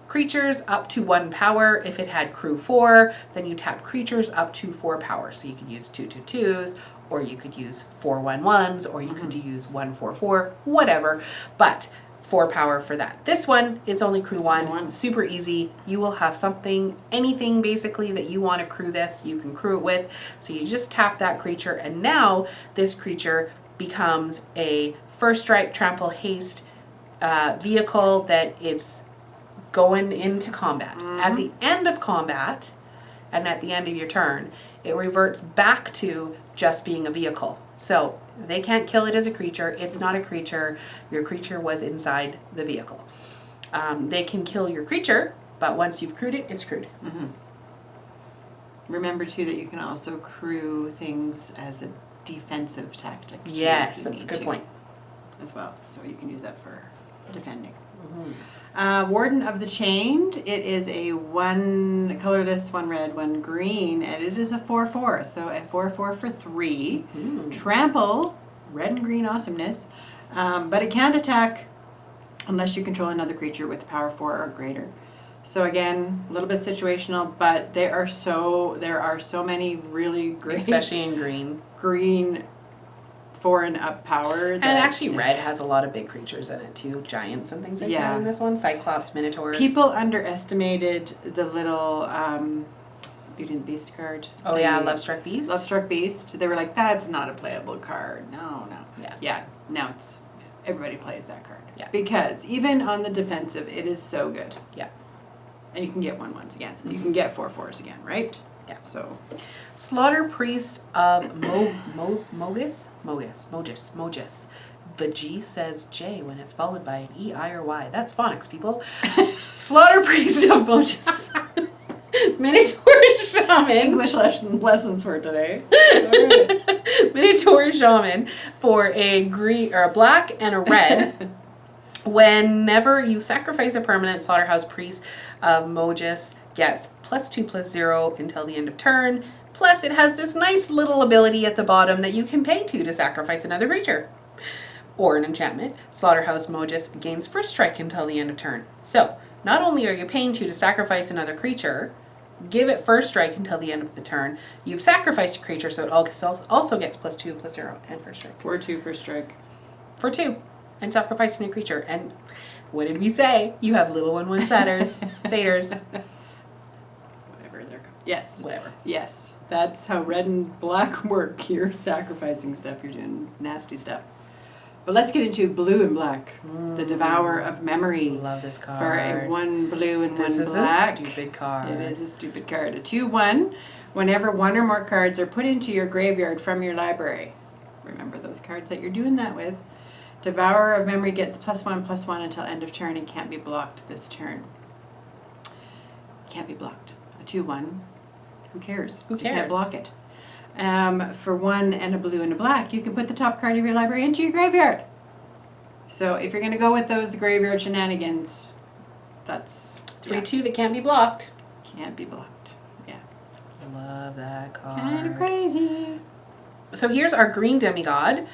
creatures up to 1 power. If it had crew 4, then you tap creatures up to 4 power. So you could use 2/2s, or you could use 4/1/1s, or you could use 1/4/4, whatever. But 4 power for that. This one is only crew 1. Super easy. You will have something, anything basically that you want to crew this, you can crew it with. So you just tap that creature, and now this creature becomes a first strike, trample, haste vehicle that it's going into combat. At the end of combat, and at the end of your turn, it reverts back to just being a vehicle. So they can't kill it as a creature. It's not a creature. Your creature was inside the vehicle. They can kill your creature, but once you've crewed it, it's crewed. Remember too that you can also crew things as a defensive tactic. Too, Yes, that's a good point. As well, so you can use that for defending. Warden of the Chained. It is a 1 colorless, 1 red, 1 green, and it is a 4/4. So a 4/4 for 3. Trample, red and green awesomeness, but it can't attack unless you control another creature with power 4 or greater. So again, a little bit situational, but there are so many really great, Especially in green. 4 and up power. And actually red has a lot of big creatures in it too. Giants and things like that in this one. Cyclops, Minotaurs. People underestimated the little Beauty and the Beast card. Oh yeah, Lovestruck Beast. Lovestruck Beast. They were like, that's not a playable card. No. Yeah. Now everybody plays that card. Yeah. Because even on the defensive, it is so good. Yeah. And you can get 1/1s again. You can get 4/4s again, right? Yeah. So, Slaughter Priest of Mogis. The G says J when it's followed by an E, I, or Y. That's phonics, people. Slaughter Priest of Mogis. Minotaur Shaman. English lessons for today. Minotaur Shaman for a green or a black and a red. Whenever you sacrifice a permanent, Slaughterhouse Priest of Mogis gets +2/+0 until the end of turn. Plus, it has this nice little ability at the bottom that you can pay to sacrifice another creature. Or an enchantment. Slaughterhouse Mogis gains first strike until the end of turn. So, not only are you paying to sacrifice another creature, give it first strike until the end of the turn. You've sacrificed a creature, so it also gets +2/+0 and first strike. 4/2 first strike. For 2. And sacrificing a creature. And what did we say? You have little 1/1 satyrs. Whatever they're called. Yes. Whatever. Yes. That's how red and black work. You're sacrificing stuff. You're doing nasty stuff. But let's get into blue and black. The Devourer of Memory. Love this card. For a 1 blue and 1 This is black. a stupid card. It is a stupid card. A 2/1. Whenever 1 or more cards are put into your graveyard from your library. Remember those cards that you're doing that with. Devourer of Memory gets +1/+1 until end of turn and can't be blocked this turn. Can't be blocked. A 2/1. Who cares? Who You can't cares? block it. For 1 and a blue and a black, you can put the top card of your library into your graveyard. So if you're going to go with those graveyard shenanigans, that's 3/2 that can't be blocked. can't be blocked. Yeah. Love that card. Kind of crazy. So here's our green demigod,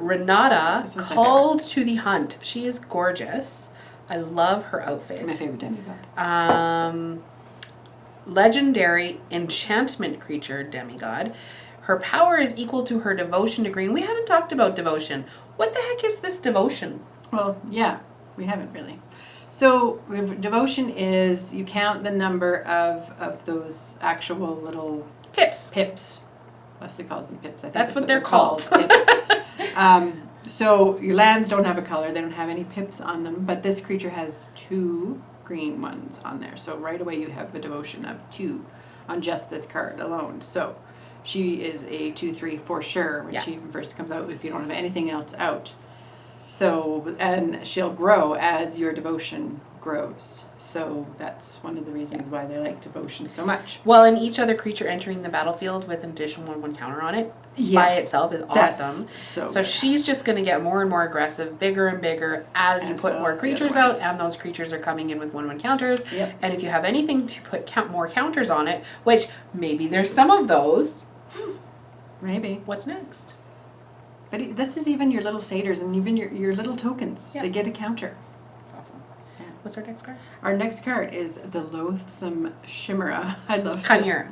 Renata, This one's my called to the hunt. She is gorgeous. I love her outfit. My favorite demigod. Legendary enchantment creature demigod. Her power is equal to her devotion to green. We haven't talked about devotion. What the heck is this devotion? Well, yeah, we haven't really. So devotion is you count the number of those actual little pips. Leslie calls them pips. I think That's what they're called. Pips. So your lands don't have a color. They don't have any pips on them. But this creature has 2 green ones on there. So right away you have a devotion of 2 on just this card alone. So she is a 2/3 for sure when she even first comes out if you don't have anything else out. So, and she'll grow as your devotion grows. So that's one of the reasons why they like devotion so much. Well, and each other creature entering the battlefield with an additional 1/1 counter on it by itself is awesome. So she's just going to get more and more aggressive, bigger and bigger as you put more creatures out, and those creatures are coming in with 1/1 counters. Yep. And if you have anything to put more counters on it, which maybe there's some of those, maybe. what's next? But this is even your little satyrs and even your little tokens. Yeah. They get a counter. That's awesome. Yeah. What's our next card? Our next card is the Loathsome Chimera. I love Chimera.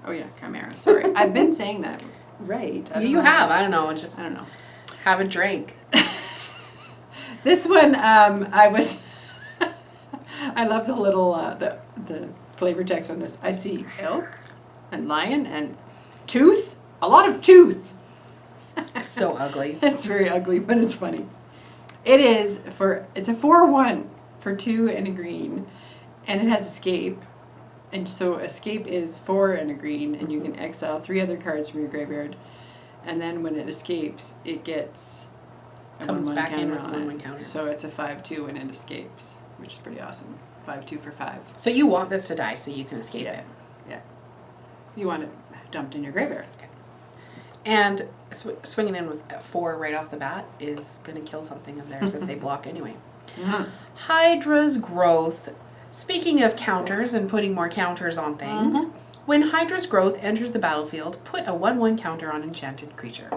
Oh yeah, Chimera. Sorry. I've been saying that right. You have. I don't know. Just I don't know. have a drink. This one, I was. I love the little the flavor text on this. I see elk and lion and tooth. A lot of tooth. So ugly. It's very ugly, but it's funny. It's a 4/1 for 2 and a green, and it has escape. And so escape is 4 and a green, and you can exile 3 other cards from your graveyard. And then when it escapes, it gets a Comes 1/1 back in counter with on 1/1 it. counter. So it's a 5/2 when it escapes, which is pretty awesome. 5/2 for 5. So you want this to die so you can escape Yeah. it. Yeah. You want it dumped in your graveyard. And swinging in with 4 right off the bat is going to kill something of theirs if they block anyway. Hydras Growth. Speaking of counters and putting more counters on things, when Hydras Growth enters the battlefield, put a 1/1 counter on enchanted creature.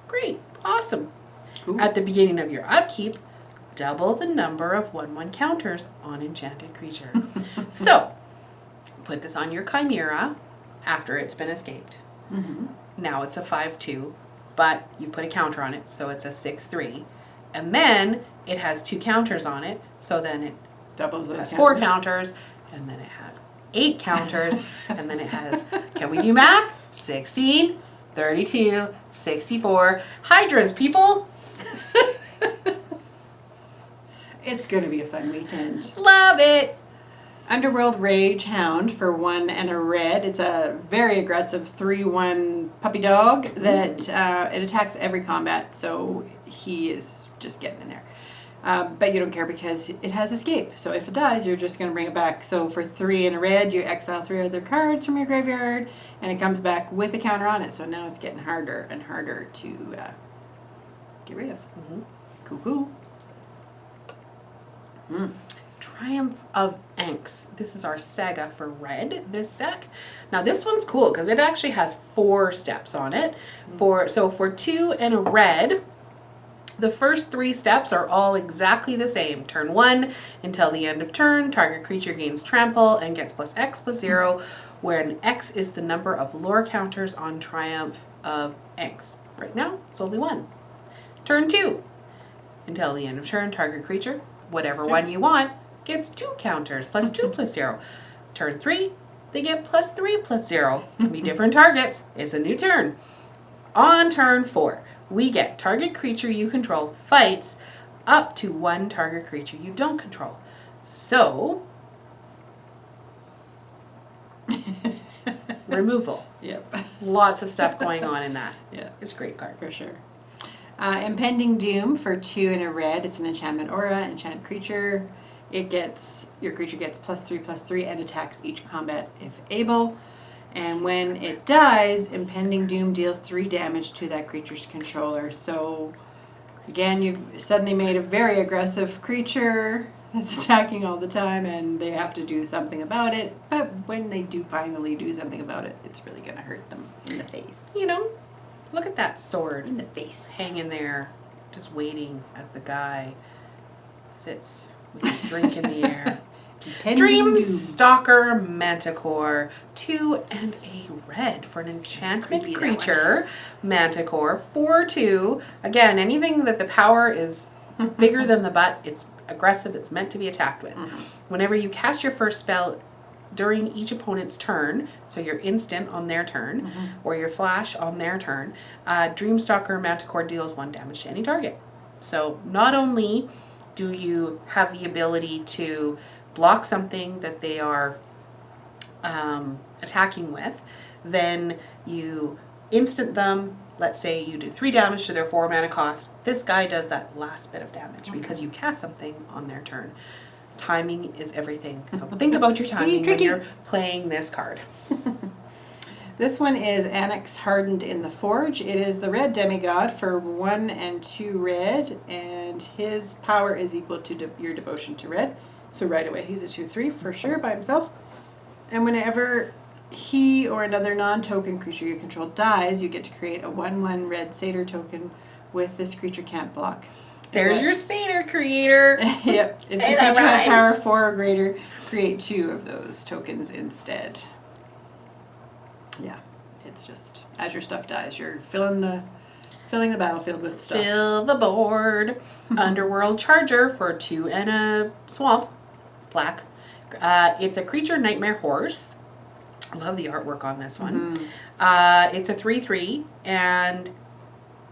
Great. Awesome. Cool. At the beginning of your upkeep, double the number of 1/1 counters on enchanted creature. So, put this on your Chimera after it's been escaped. Now it's a 5/2, but you put a counter on it, so it's a 6/3. And then it has 2 counters on it, so then it Doubles those has counters. 4 counters, and then it has 8 counters, and then it has, can we do math? 16, 32, 64. Hydras, people! It's going to be a fun weekend. Love it! Underworld Rage Hound for 1 and a red. It's a very aggressive 3/1 puppy dog that it attacks every combat, so he is just getting in there. But you don't care because it has escape. So if it dies, you're just going to bring it back. So for 3 and a red, you exile 3 other cards from your graveyard, and it comes back with a counter on it. So now it's getting harder and harder to get rid of. Cool. Triumph of Anks. This is our Sega for red, this set. Now this one's cool because it actually has 4 steps on it. For 2 and a red, the first 3 steps are all exactly the same. Turn 1, until the end of turn, target creature gains trample and gets +X/+0, where an X is the number of lore counters on Triumph of Anks. Right now, it's only 1. Turn 2, until the end of turn, target creature, whatever one you want, gets 2 counters, +2/+0. Turn 3, they get +3/+0. Can be different targets. It's a new turn. On turn 4, we get target creature you control fights up to one target creature you don't control. So, removal. Yep. Lots of stuff going on in that. Yeah. It's a great card. For sure. Impending Doom for 2 and a red. It's an enchantment aura, enchant creature. Your creature gets +3/+3 and attacks each combat if able. And when it dies, Impending Doom deals 3 damage to that creature's controller. So, again, you've suddenly made a very aggressive creature that's attacking all the time, and they have to do something about it. But when they do finally do something about it, it's really going to hurt them in the face. You know, look at that sword In the face. hanging there, just waiting as the guy sits with his drink in the air. Dream Stalker Manticore, 2 and a red for an enchantment creature. Manticore, 4/2. Again, anything that the power is bigger than the butt, it's aggressive, it's meant to be attacked with. Whenever you cast your first spell during each opponent's turn, so your instant on their turn, or your flash on their turn, Dreamstalker Manticore deals 1 damage to any target. So not only do you have the ability to block something that they are attacking with, then you instant them. Let's say you do 3 damage to their 4 mana cost. This guy does that last bit of damage because you cast something on their turn. Timing is everything. So think about your timing when you're playing this card. This one is Annex Hardened in the Forge. It is the red demigod for 1 and 2 red, and his power is equal to your devotion to red. So right away, he's a 2/3 for sure by himself. And whenever he or another non-token creature you control dies, you get to create a 1/1 red satyr token with this creature can't block. There's your satyr creator. Yep. If the creature had power 4 or greater, create 2 of those tokens instead. Yeah, it's just as your stuff dies, you're filling the battlefield with stuff. Fill the board. Underworld Charger for 2 and a swamp. Black. It's a creature nightmare horse. I love the artwork on this one. It's a 3/3, and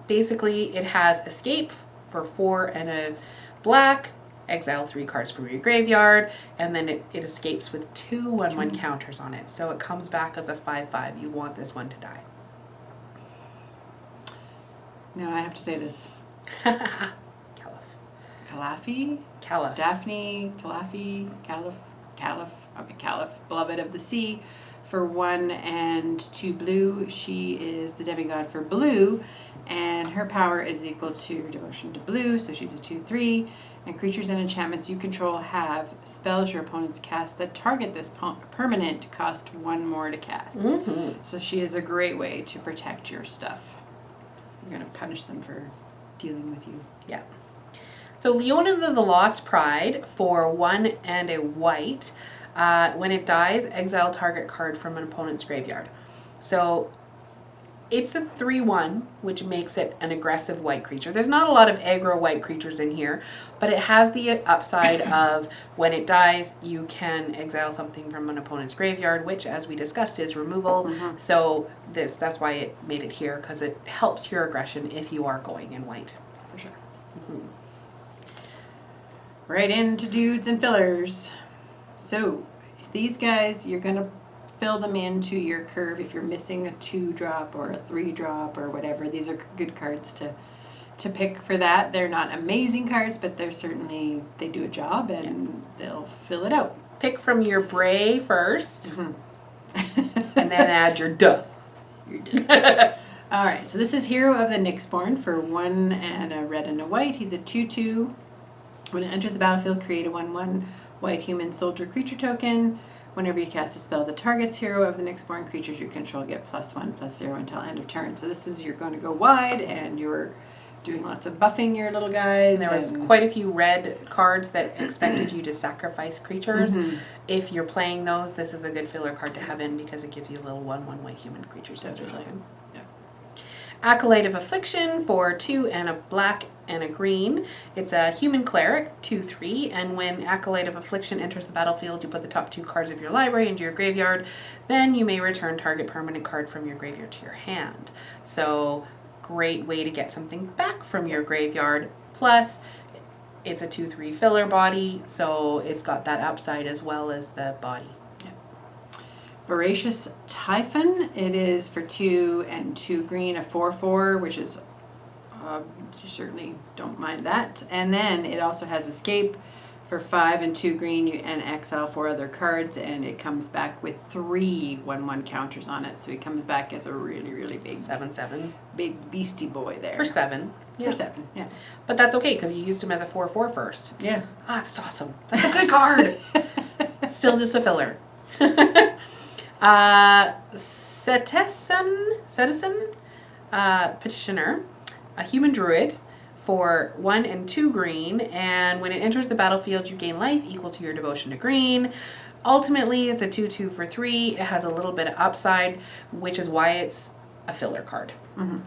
basically it has escape for 4 and a black. Exile 3 cards from your graveyard, and then it escapes with 2 1/1 counters on it. So it comes back as a 5/5. You want this one to die. Now I have to say this. Calafi? Caliph. Daphne, Calafi, Caliph. Okay, Caliph, beloved of the sea, for 1 and 2 blue. She is the demigod for blue, and her power is equal to your devotion to blue, so she's a 2/3. And creatures and enchantments you control have spells your opponents cast that target this permanent cost 1 more to cast. So she is a great way to protect your stuff. You're going to punish them for dealing with you. Yeah. So Leona the Lost Pride for 1 and a white. When it dies, exile target card from an opponent's graveyard. So it's a 3/1, which makes it an aggressive white creature. There's not a lot of aggro white creatures in here, but it has the upside of when it dies, you can exile something from an opponent's graveyard, which, as we discussed, is removal. So that's why it made it here, because it helps your aggression if you are going in white. For sure. Right into dudes and fillers. So these guys, you're going to fill them into your curve if you're missing a 2-drop or a 3-drop or whatever. These are good cards to pick for that. They're not amazing cards, but they're certainly, they do a job and they'll fill it out. Pick from your Bray first, and then add your duh. All right, so this is Hero of the Nyxborn for 1 and a red and a white. He's a 2/2. When it enters the battlefield, create a 1/1 white human soldier creature token. Whenever you cast a spell that targets Hero of the Nyxborn creatures you control get +1/+0 until end of turn. So this is, you're going to go wide and you're doing lots of buffing your little guys. There was quite a few red cards that expected you to sacrifice creatures. If you're playing those, this is a good filler card to have in because it gives you a little 1/1 white human creature soldier token. Acolyte of Affliction for 2 and a black and a green. It's a human cleric, 2/3, and when Acolyte of Affliction enters the battlefield, you put the top 2 cards of your library into your graveyard. Then you may return target permanent card from your graveyard to your hand. So great way to get something back from your graveyard. Plus, it's a 2/3 filler body, so it's got that upside as well as the body. Voracious Typhon. It is for 2 and 2 green, a 4/4, which is you certainly don't mind that. And then it also has Escape for 5 and 2 green. You and exile 4 other cards, and it comes back with 3 1/1 counters on it. So he comes back as a really, really big 7/7 big beastie boy there. for 7. Yeah. For 7, yeah. But that's okay because you used him as a 4/4 first. Yeah. Ah, that's awesome. That's a good card. Still just a filler. Citizen, petitioner, a human druid for 1 and 2 green, and when it enters the battlefield, you gain life equal to your devotion to green. Ultimately, it's a 2/2 for 3. It has a little bit of upside, which is why it's a filler card. Mm-hmm.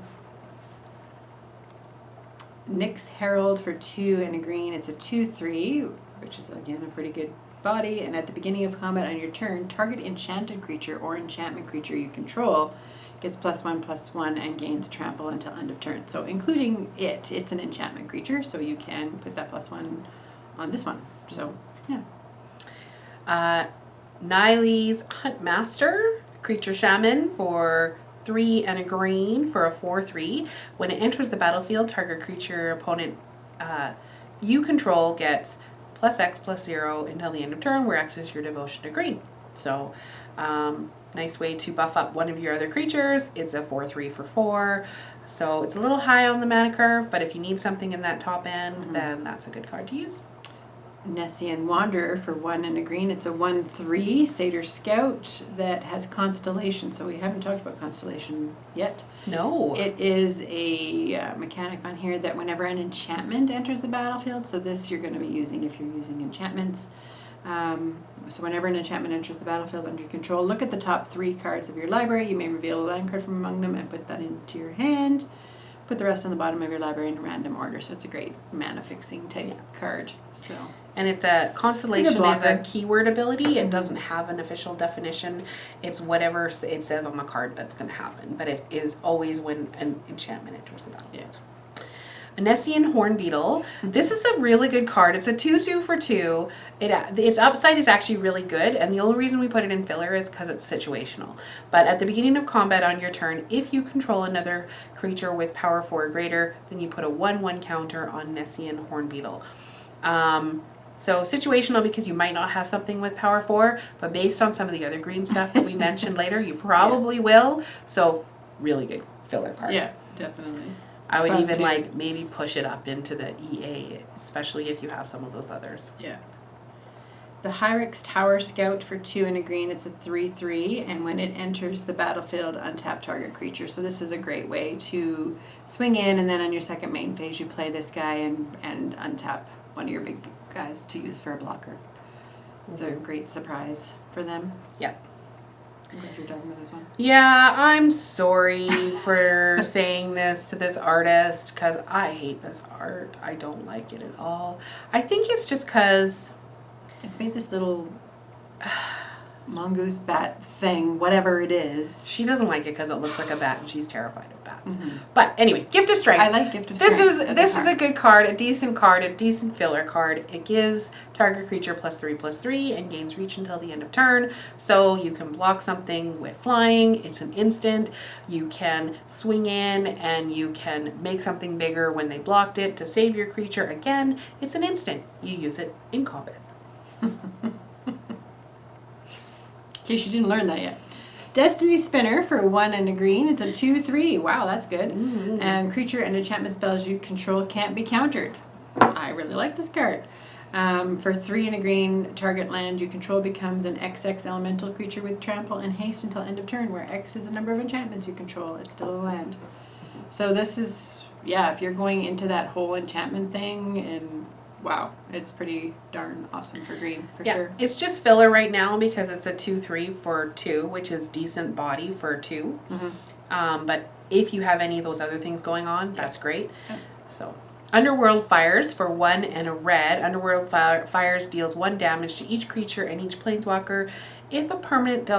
Nyx Herald for 2 and a green. It's a 2/3, which is again a pretty good body. And at the beginning of combat on your turn, target enchanted creature or enchantment creature you control gets +1/+1 and gains trample until end of turn. So including it's an enchantment creature, so you can put that +1 on this one. So yeah. Nile's Huntmaster, creature shaman for 3 and a green for a 4/3. When it enters the battlefield, target creature opponent you control gets +X/+0 until the end of turn, where X is your devotion to green. So, nice way to buff up one of your other creatures. It's a 4/3 for 4. So it's a little high on the mana curve, but if you need something in that top end, then that's a good card to use. Nessian Wanderer for 1 and a green. It's a 1/3 Satyr Scout that has Constellation. So we haven't talked about Constellation yet. No. It is a mechanic on here that whenever an enchantment enters the battlefield, so this you're going to be using if you're using enchantments. So whenever an enchantment enters the battlefield under your control, look at the top 3 cards of your library. You may reveal a land card from among them and put that into your hand. Put the rest on the bottom of your library in random order. So it's a great mana fixing type card. So. And it's a Constellation is a blocker. keyword ability. It doesn't have an official definition. It's whatever it says on the card that's going to happen. But it is always when an enchantment enters the battlefield. A Nessian Horn Beetle. This is a really good card. It's a 2/2 for 2. Its upside is actually really good, and the only reason we put it in filler is because it's situational. But at the beginning of combat on your turn, if you control another creature with power 4 or greater, then you put a 1/1 counter on Nessian Horn Beetle. So situational because you might not have something with power 4, but based on some of the other green stuff that we mentioned later, you probably will. So really good filler card. Yeah, definitely. I would fun even too. like maybe push it up into the EA, especially if you have some of those others. Yeah. The Hyrix Tower Scout for 2 and a green. It's a 3/3, and when it enters the battlefield, untap target creature. So this is a great way to swing in, and then on your second main phase, you play this guy and untap one of your big guys to use for a blocker. It's a great surprise for them. Yeah. I'm glad you're done with this one. Yeah, I'm sorry for saying this to this artist because I hate this art. I don't like it at all. I think it's just because It's made this little mongoose bat thing, whatever it is. she doesn't like it because it looks like a bat and she's terrified of bats. But anyway, Gift of Strength. I like Gift of This Strength. is this is a good card, a decent filler card. It gives target creature +3/+3 and gains reach until the end of turn. So you can block something with flying. It's an instant. You can swing in and you can make something bigger when they blocked it to save your creature. Again, it's an instant. You use it in combat. In case you didn't learn that yet. Destiny Spinner for 1 and a green. It's a 2/3. Wow, that's good. And creature and enchantment spells you control can't be countered. I really like this card. For 3 and a green, target land you control becomes an XX elemental creature with trample and haste until end of turn, where X is the number of enchantments you control. It's still a land. So this is, yeah, if you're going into that whole enchantment thing, and wow, it's pretty darn awesome for green, for sure. It's just filler right now because it's a 2/3 for 2, which is decent body for 2. But if you have any of those other things going on, that's great. Yep. So, Underworld Fires for 1 and a red. Underworld Fires deals 1 damage to each creature and each planeswalker. If a permanent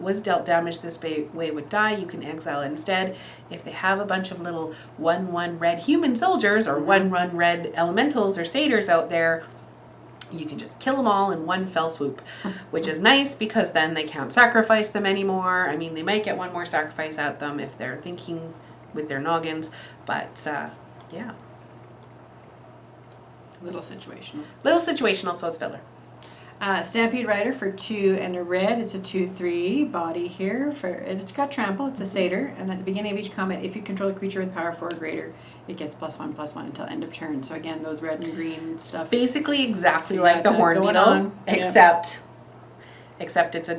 was dealt damage this way would die, you can exile it instead. If they have a bunch of little 1/1 red human soldiers or 1/1 red elementals or satyrs out there, you can just kill them all in one fell swoop, which is nice because then they can't sacrifice them anymore. I mean, they might get one more sacrifice at them if they're thinking with their noggins, but yeah. Little situational. Little situational, so it's filler. Stampede Rider for 2 and a red. It's a 2/3 body here. It's got trample. It's a satyr. And at the beginning of each combat, if you control a creature with power 4 or greater, it gets +1/+1 until end of turn. So again, those red and green stuff. Basically exactly like the Horn going Beetle, on. except it's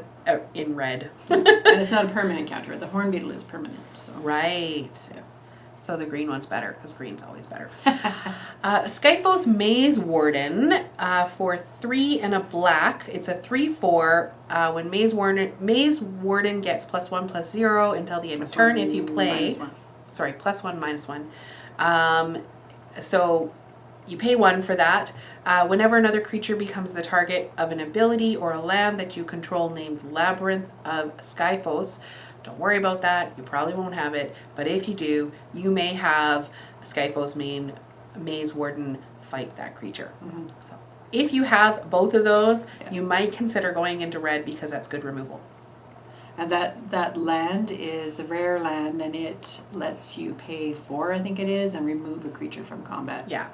in red. And it's not a permanent counter. The Horn Beetle is permanent. So. Right. Yeah. So the green one's better because green's always better. Skyphos Maze Warden for 3 and a black. It's a 3/4. When Maze Warden gets +1/+0 until the end of turn. If you play, sorry, +1/-1. So you pay 1 for that. Whenever another creature becomes the target of an ability or a land that you control named Labyrinth of Skyphos, don't worry about that. You probably won't have it. But if you do, you may have Skyphos Maze Warden fight that creature. Mm-hmm. So if you have both of those, you might consider going into red because that's good removal. And that land is a rare land, and it lets you pay 4, I think it is, and remove a creature from combat. Yeah.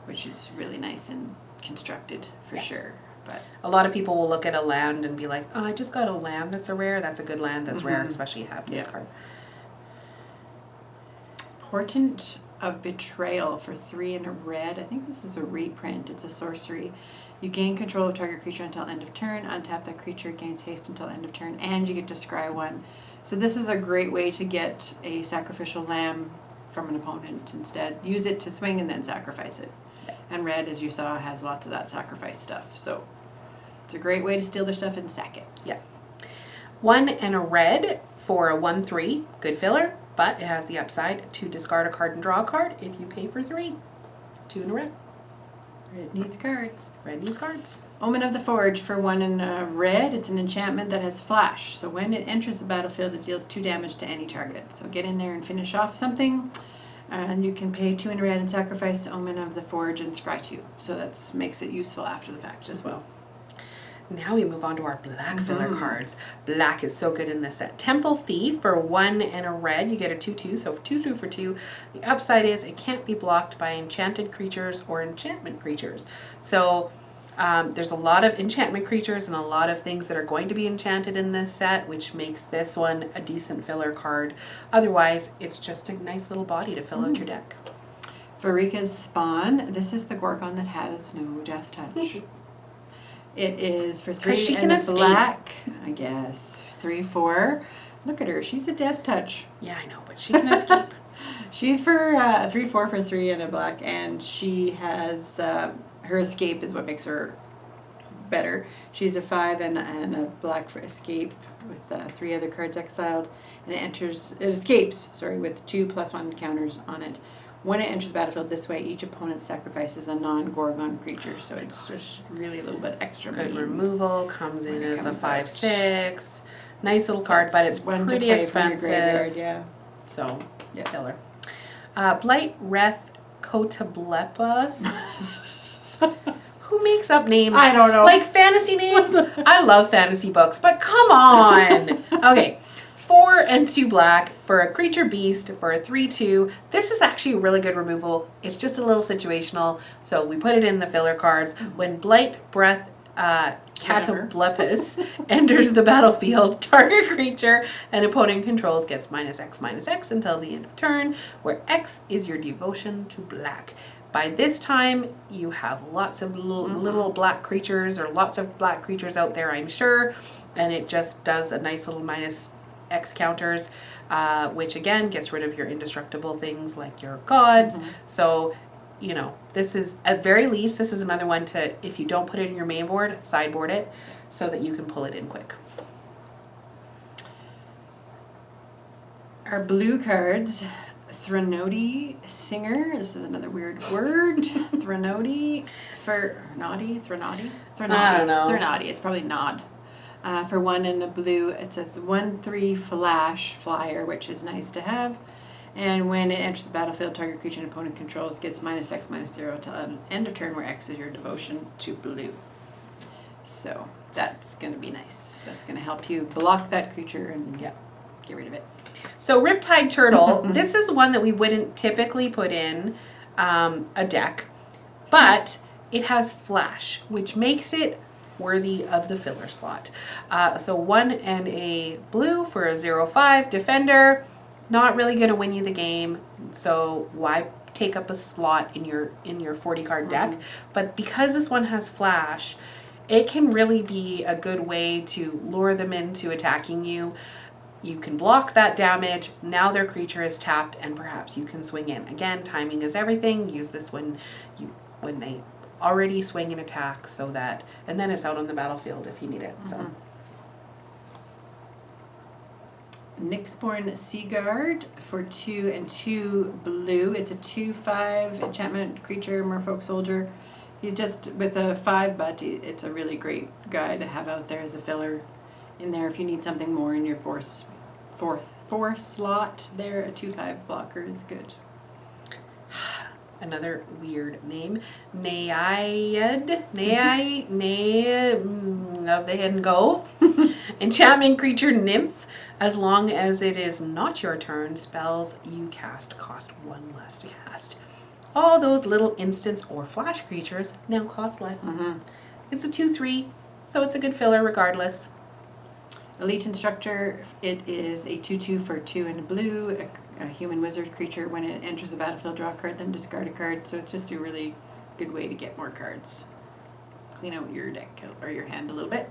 Which is really nice and constructed for sure. But a lot of people will look at a land and be like, oh, I just got a land that's a rare. That's a good land that's rare, especially you have this card. Portent of Betrayal for 3 and a red. I think this is a reprint. It's a sorcery. You gain control of target creature until end of turn. Untap that creature, gains haste until end of turn, and you get to scry 1. So this is a great way to get a sacrificial lamb from an opponent instead. Use it to swing and then sacrifice it. And red, as you saw, has lots of that sacrifice stuff. So it's a great way to steal their stuff and sack it. Yeah. 1 and a red for a 1/3. Good filler, but it has the upside to discard a card and draw a card if you pay for 3. 2 and a red. Red needs cards. Red needs cards. Omen of the Forge for 1 and a red. It's an enchantment that has flash. So when it enters the battlefield, it deals 2 damage to any target. So get in there and finish off something. And you can pay 2 and a red and sacrifice Omen of the Forge and scry 2. So that makes it useful after the fact as well. Now we move on to our black filler cards. Black is so good in this set. Temple Thief for 1 and a red. You get a 2/2, so 2/2 for 2. The upside is it can't be blocked by enchanted creatures or enchantment creatures. So there's a lot of enchantment creatures and a lot of things that are going to be enchanted in this set, which makes this one a decent filler card. Otherwise, it's just a nice little body to fill out your deck. Varika's Spawn. This is the Gorgon that has no death touch. It is for 3 she and can a escape. black, I guess. 3/4. Look at her. She's a death touch. Yeah, I know, but she can escape. She's for 3/4 for 3 and a black, and she has her escape is what makes her better. She's a 5 and a black for escape with 3 other cards exiled, and it escapes with 2 +1 counters on it. When it enters the battlefield this way, each opponent sacrifices a non-Gorgon creature, so it's just really a little bit extra. Good removal, comes in as a comes 5/6. Nice little card, but it's one to pretty play for your expensive. graveyard, yeah. So, Yeah. filler. Blight Wrath Kotoblepus. Who makes up names? I don't know. Like fantasy names? I love fantasy books, but come on. Okay. 4 and 2 black for a creature beast for a 3/2. This is actually really good removal. It's just a little situational, so we put it in the filler cards. When Blight Breath Catoblepus enters the battlefield, target creature an opponent controls gets -X/-X until the end of turn, where X is your devotion to black. By this time, you have lots of little black creatures, or lots of black creatures out there, I'm sure, and it just does a nice little -X counters, which again gets rid of your indestructible things like your gods. So, you know, this is, at very least, this is another one to, if you don't put it in your main board, sideboard it so that you can pull it in quick. Our blue cards, Threnody Singer. This is another weird word. Threnody for Thrennody? I don't know. Threnody. It's probably Nod. For 1 and a blue, it's a 1/3 flash flyer, which is nice to have. And when it enters the battlefield, target creature an opponent controls gets -X/-0 till end of turn, where X is your devotion to blue. So that's going to be nice. That's going to help you block that creature and get rid of it. So Riptide Turtle, this is one that we wouldn't typically put in a deck, but it has flash, which makes it worthy of the filler slot. So 1 and a blue for a 0/5 defender, not really going to win you the game. So why take up a slot in your 40 card deck? But because this one has flash, it can really be a good way to lure them into attacking you. You can block that damage. Now their creature is tapped, and perhaps you can swing in. Again, timing is everything. Use this when they already swing an attack, so that, and then it's out on the battlefield if you need it. So. Nyxborn Seaguard for 2 and 2 blue. It's a 2/5 enchantment creature, merfolk soldier. He's just with a 5, but it's a really great guy to have out there as a filler in there if you need something more in your fourth slot there. A 2/5 blocker is good. Another weird name, Naiad of the Hidden Cove. Enchantment creature nymph. As long as it is not your turn, spells you cast cost 1 less to cast. All those little instants or flash creatures now cost less. It's a 2/3, so it's a good filler regardless. Elite Instructor, it is a 2/2 for 2 and a blue, a human wizard creature. When it enters the battlefield, draw a card, then discard a card. So it's just a really good way to get more cards. Clean out your deck or your hand a little bit.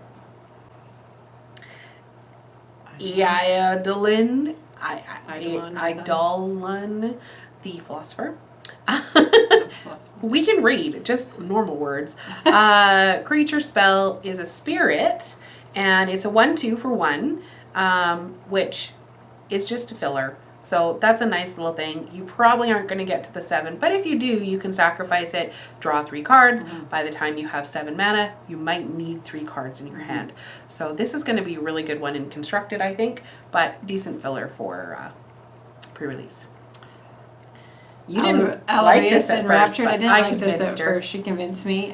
Eidolon, the Philosopher. We can read, just normal words. Creature spell is a spirit, and it's a 1/2 for 1, which is just a filler. So that's a nice little thing. You probably aren't going to get to the 7, but if you do, you can sacrifice it, draw 3 cards. By the time you have 7 mana, you might need 3 cards in your hand. So this is going to be a really good one in Constructed, I think, but decent filler for pre-release. You didn't like this at first, but I didn't I like this convinced at her. first. She convinced me.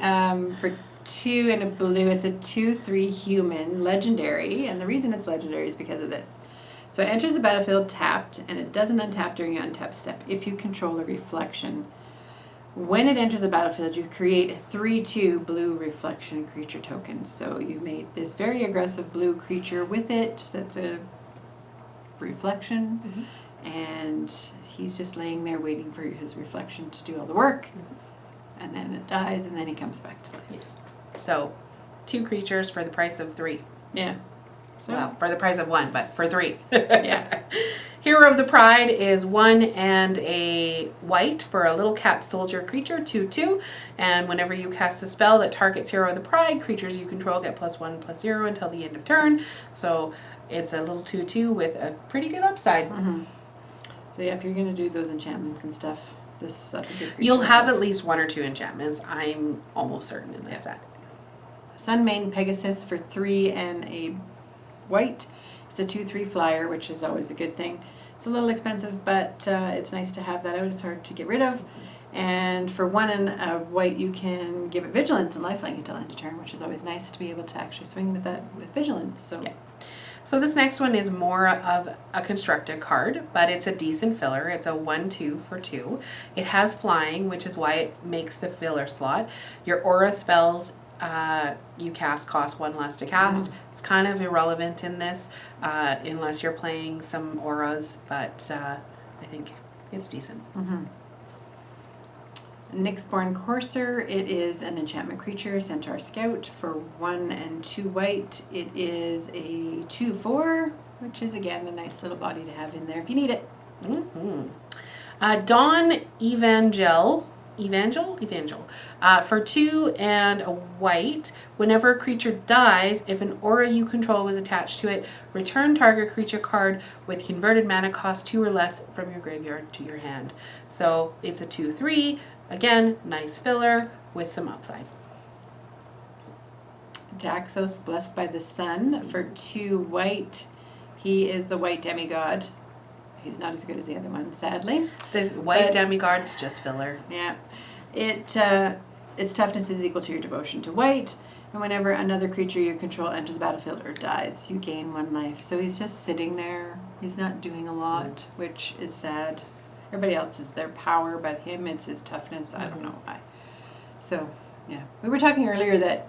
For 2 and a blue, it's a 2/3 human, legendary, and the reason it's legendary is because of this. So it enters the battlefield tapped, and it doesn't untap during your untap step if you control a reflection. When it enters the battlefield, you create a 3/2 blue reflection creature token. So you made this very aggressive blue creature with it. That's a reflection, and he's just laying there waiting for his reflection to do all the work. And then it dies, and then he comes back to life. So 2 creatures for the price of 3. Yeah. So, Well, for the price of 1, but for 3. yeah. Hero of the Pride is 1 and a white for a little cat soldier creature, 2/2. And whenever you cast a spell that targets Hero of the Pride, creatures you control get +1/+0 until the end of turn. So it's a little 2/2 with a pretty good upside. So yeah, if you're gonna do those enchantments and stuff, that's a good creature. You'll have at least 1 or 2 enchantments, I'm almost certain, in this set. Sunmane Pegasus for 3 and a white. It's a 2/3 flyer, which is always a good thing. It's a little expensive, but it's nice to have that out. It's hard to get rid of. And for 1 and a white, you can give it Vigilance and Lifelink until end of turn, which is always nice to be able to actually swing with that with Vigilance. So. Yeah. So this next one is more of a constructed card, but it's a decent filler. It's a 1/2 for 2. It has flying, which is why it makes the filler slot. Your aura spells you cast cost 1 less to cast. It's kind of irrelevant in this, unless you're playing some auras, but I think it's decent. Nyxborn Courser, it is an enchantment creature, Centaur Scout, for 1 and 2 white. It is a 2/4, which is again a nice little body to have in there if you need it. Dawn Evangel? For 2 and a white, whenever a creature dies, if an aura you control was attached to it, return target creature card with converted mana cost 2 or less from your graveyard to your hand. So it's a 2/3. Again, nice filler with some upside. Daxos, Blessed by the Sun, for 2 white. He is the white demigod. He's not as good as the other one, sadly. The white demigod's just filler. Yeah. Its toughness is equal to your devotion to white, and whenever another creature you control enters the battlefield or dies, you gain 1 life. So he's just sitting there. He's not doing a lot, which is sad. Everybody else is their power, but him, it's his toughness. I don't know why. So, yeah. We were talking earlier that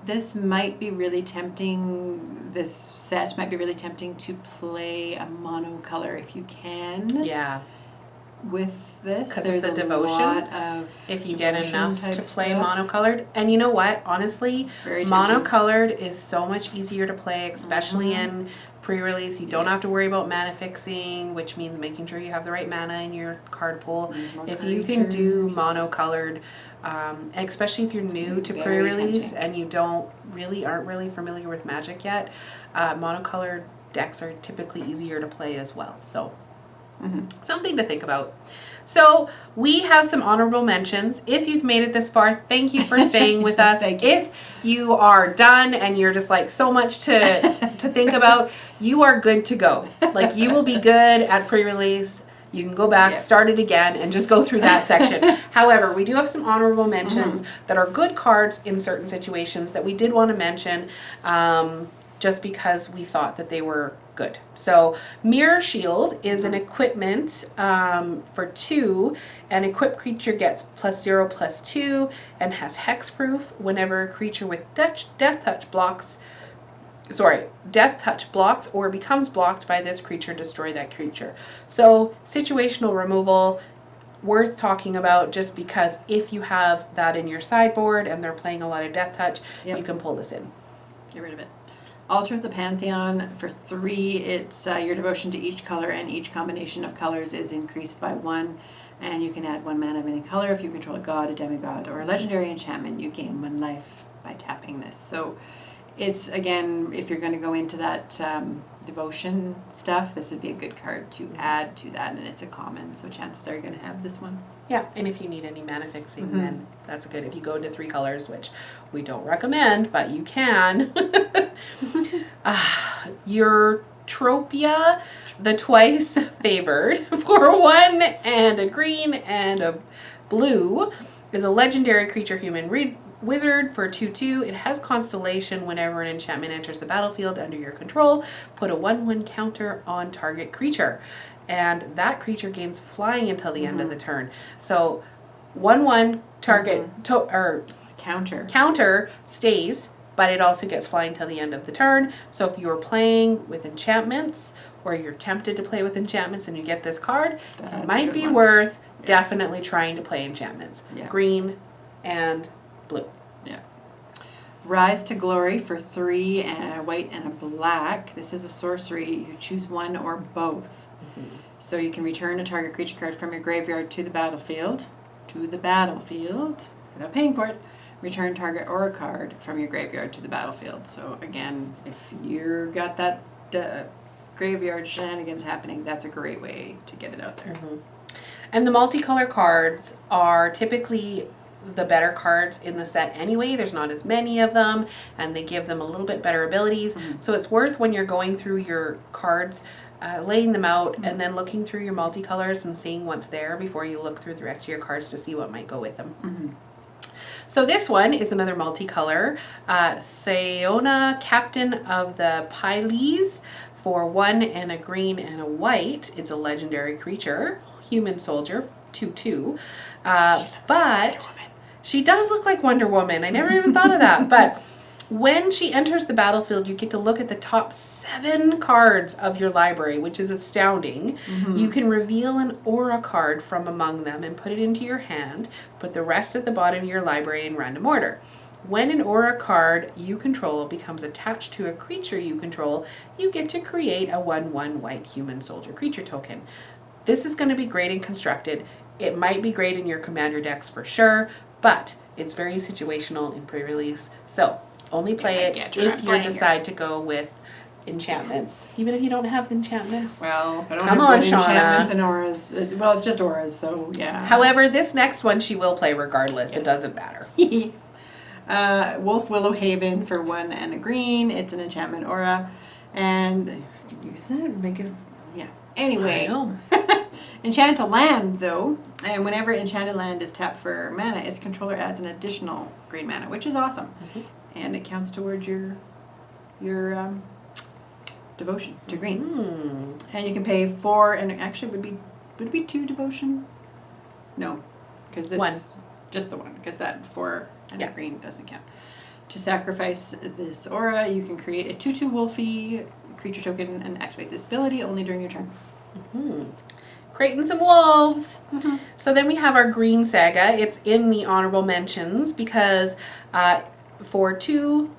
this might be really tempting, this set might be really tempting to play a monocolor if you can. Yeah. With this, 'Cause there's of the a devotion, lot of if you get devotion enough type to play stuff. monocolored. And you know what? Honestly, Very tempting. monocolored is so much easier to play, especially in pre-release. You don't Yeah. have to worry about mana fixing, which means making sure you have the right mana in your card pool. More If you can do creatures. monocolored, especially if you're new to Very pre-release tempting. and you aren't really familiar with Magic yet, monocolored decks are typically easier to play as well. So something to think about. So we have some honorable mentions. If you've made it this far, thank you for staying with us. Thank you. If you are done and you're just like so much to think about, you are good to go. Like you will be good at pre-release. You can go back, start it again, and just go through that section. However, we do have some honorable mentions that are good cards in certain situations that we did want to mention just because we thought that they were good. So Mirror Shield is an equipment for 2. An equipped creature gets +0/+2 and has hexproof. Whenever a creature with death touch blocks or becomes blocked by this creature, destroy that creature. So situational removal, worth talking about just because if you have that in your sideboard and they're playing a lot of death touch, you can pull this in. Get rid of it. Altar of the Pantheon, for 3, it's your devotion to each color, and each combination of colors is increased by 1. And you can add 1 mana of any color. If you control a god, a demigod, or a legendary enchantment, you gain 1 life by tapping this. So it's, again, if you're going to go into that devotion stuff, this would be a good card to add to that, and it's a common, so chances are you're going to have this one. Yeah, and if you need any mana fixing, then that's good. If you go into 3 colors, which we don't recommend, but you can. Eutropia, the twice favored, for 1 and a green and a blue, is a legendary creature human wizard for 2/2. It has Constellation. Whenever an enchantment enters the battlefield under your control, put a 1/1 counter on target creature. And that creature gains flying until the end of the turn. So 1/1 target counter stays, but it also gets flying till the end of the turn. So if you're playing with enchantments, or you're tempted to play with enchantments and you get this card, it might be worth definitely trying to play enchantments. Green and blue. Yeah. Rise to Glory, for 3 and a white and a black. This is a sorcery. You choose 1 or both. So you can return a target creature card from your graveyard to the battlefield, without paying for it. Return target aura card from your graveyard to the battlefield. So again, if you've got that graveyard shenanigans happening, that's a great way to get it out there. And the multicolor cards are typically the better cards in the set anyway. There's not as many of them, and they give them a little bit better abilities. So it's worth, when you're going through your cards, laying them out and then looking through your multicolors and seeing what's there before you look through the rest of your cards to see what might go with them. So this one is another multicolor. Shawna, Captain of the Prerelease, for 1 and a green and a white. It's a legendary creature, human soldier, 2/2. But she does look like Wonder Woman. I never even thought of that. But when she enters the battlefield, you get to look at the top 7 cards of your library, which is astounding. You can reveal an aura card from among them and put it into your hand. Put the rest at the bottom of your library in random order. When an aura card you control becomes attached to a creature you control, you get to create a 1/1 white human soldier creature token. This is going to be great and constructed. It might be great in your commander decks for sure, but it's very situational in pre-release. So only play it if you decide to go with enchantments. Even if you don't have the enchantments. Well, if I don't Come have on, good Shawna. enchantments and auras. Well, it's just auras, so yeah. However, this next one she will play regardless. Yes. It doesn't matter. Wolf Willow Haven for 1 and a green. It's an enchantment aura. And you can use that or make it, yeah. Anyway. I know. Enchant a land, though, and whenever enchanted land is tapped for mana, its controller adds an additional green mana, which is awesome. Mm-hmm. And it counts towards your devotion to green. Mm. And you can pay 4, and actually would it be 2 devotion? No, because this 1. Just the 1, because that 4 and Yeah. green doesn't count. To sacrifice this aura, you can create a 2/2 Wolfie creature token and activate this ability only during your turn. Mm-hmm. Creating some wolves. Mm-hmm. So then we have our green saga. It's in the honorable mentions because for 2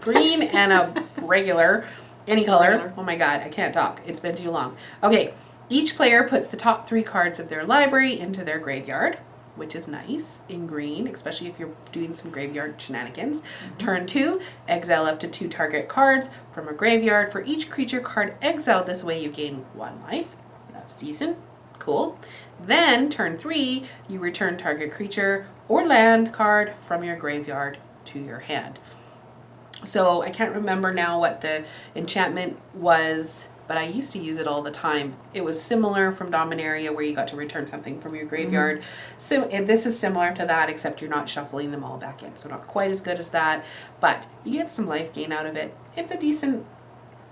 green and a regular, any color. Regular. Oh my god, I can't talk. It's been too long. Okay, each player puts the top 3 cards of their library into their graveyard, which is nice in green, especially if you're doing some graveyard shenanigans. Mm-hmm. Turn 2, exile up to 2 target cards from a graveyard. For each creature card exiled this way, you gain 1 life. That's decent. Cool. Then, turn 3, you return target creature or land card from your graveyard to your hand. So, I can't remember now what the enchantment was, but I used to use it all the time. It was similar from Dominaria where you got to return something from your graveyard. And this is similar to that, except you're not shuffling them all back in. So not quite as good as that, but you get some life gain out of it. It's a decent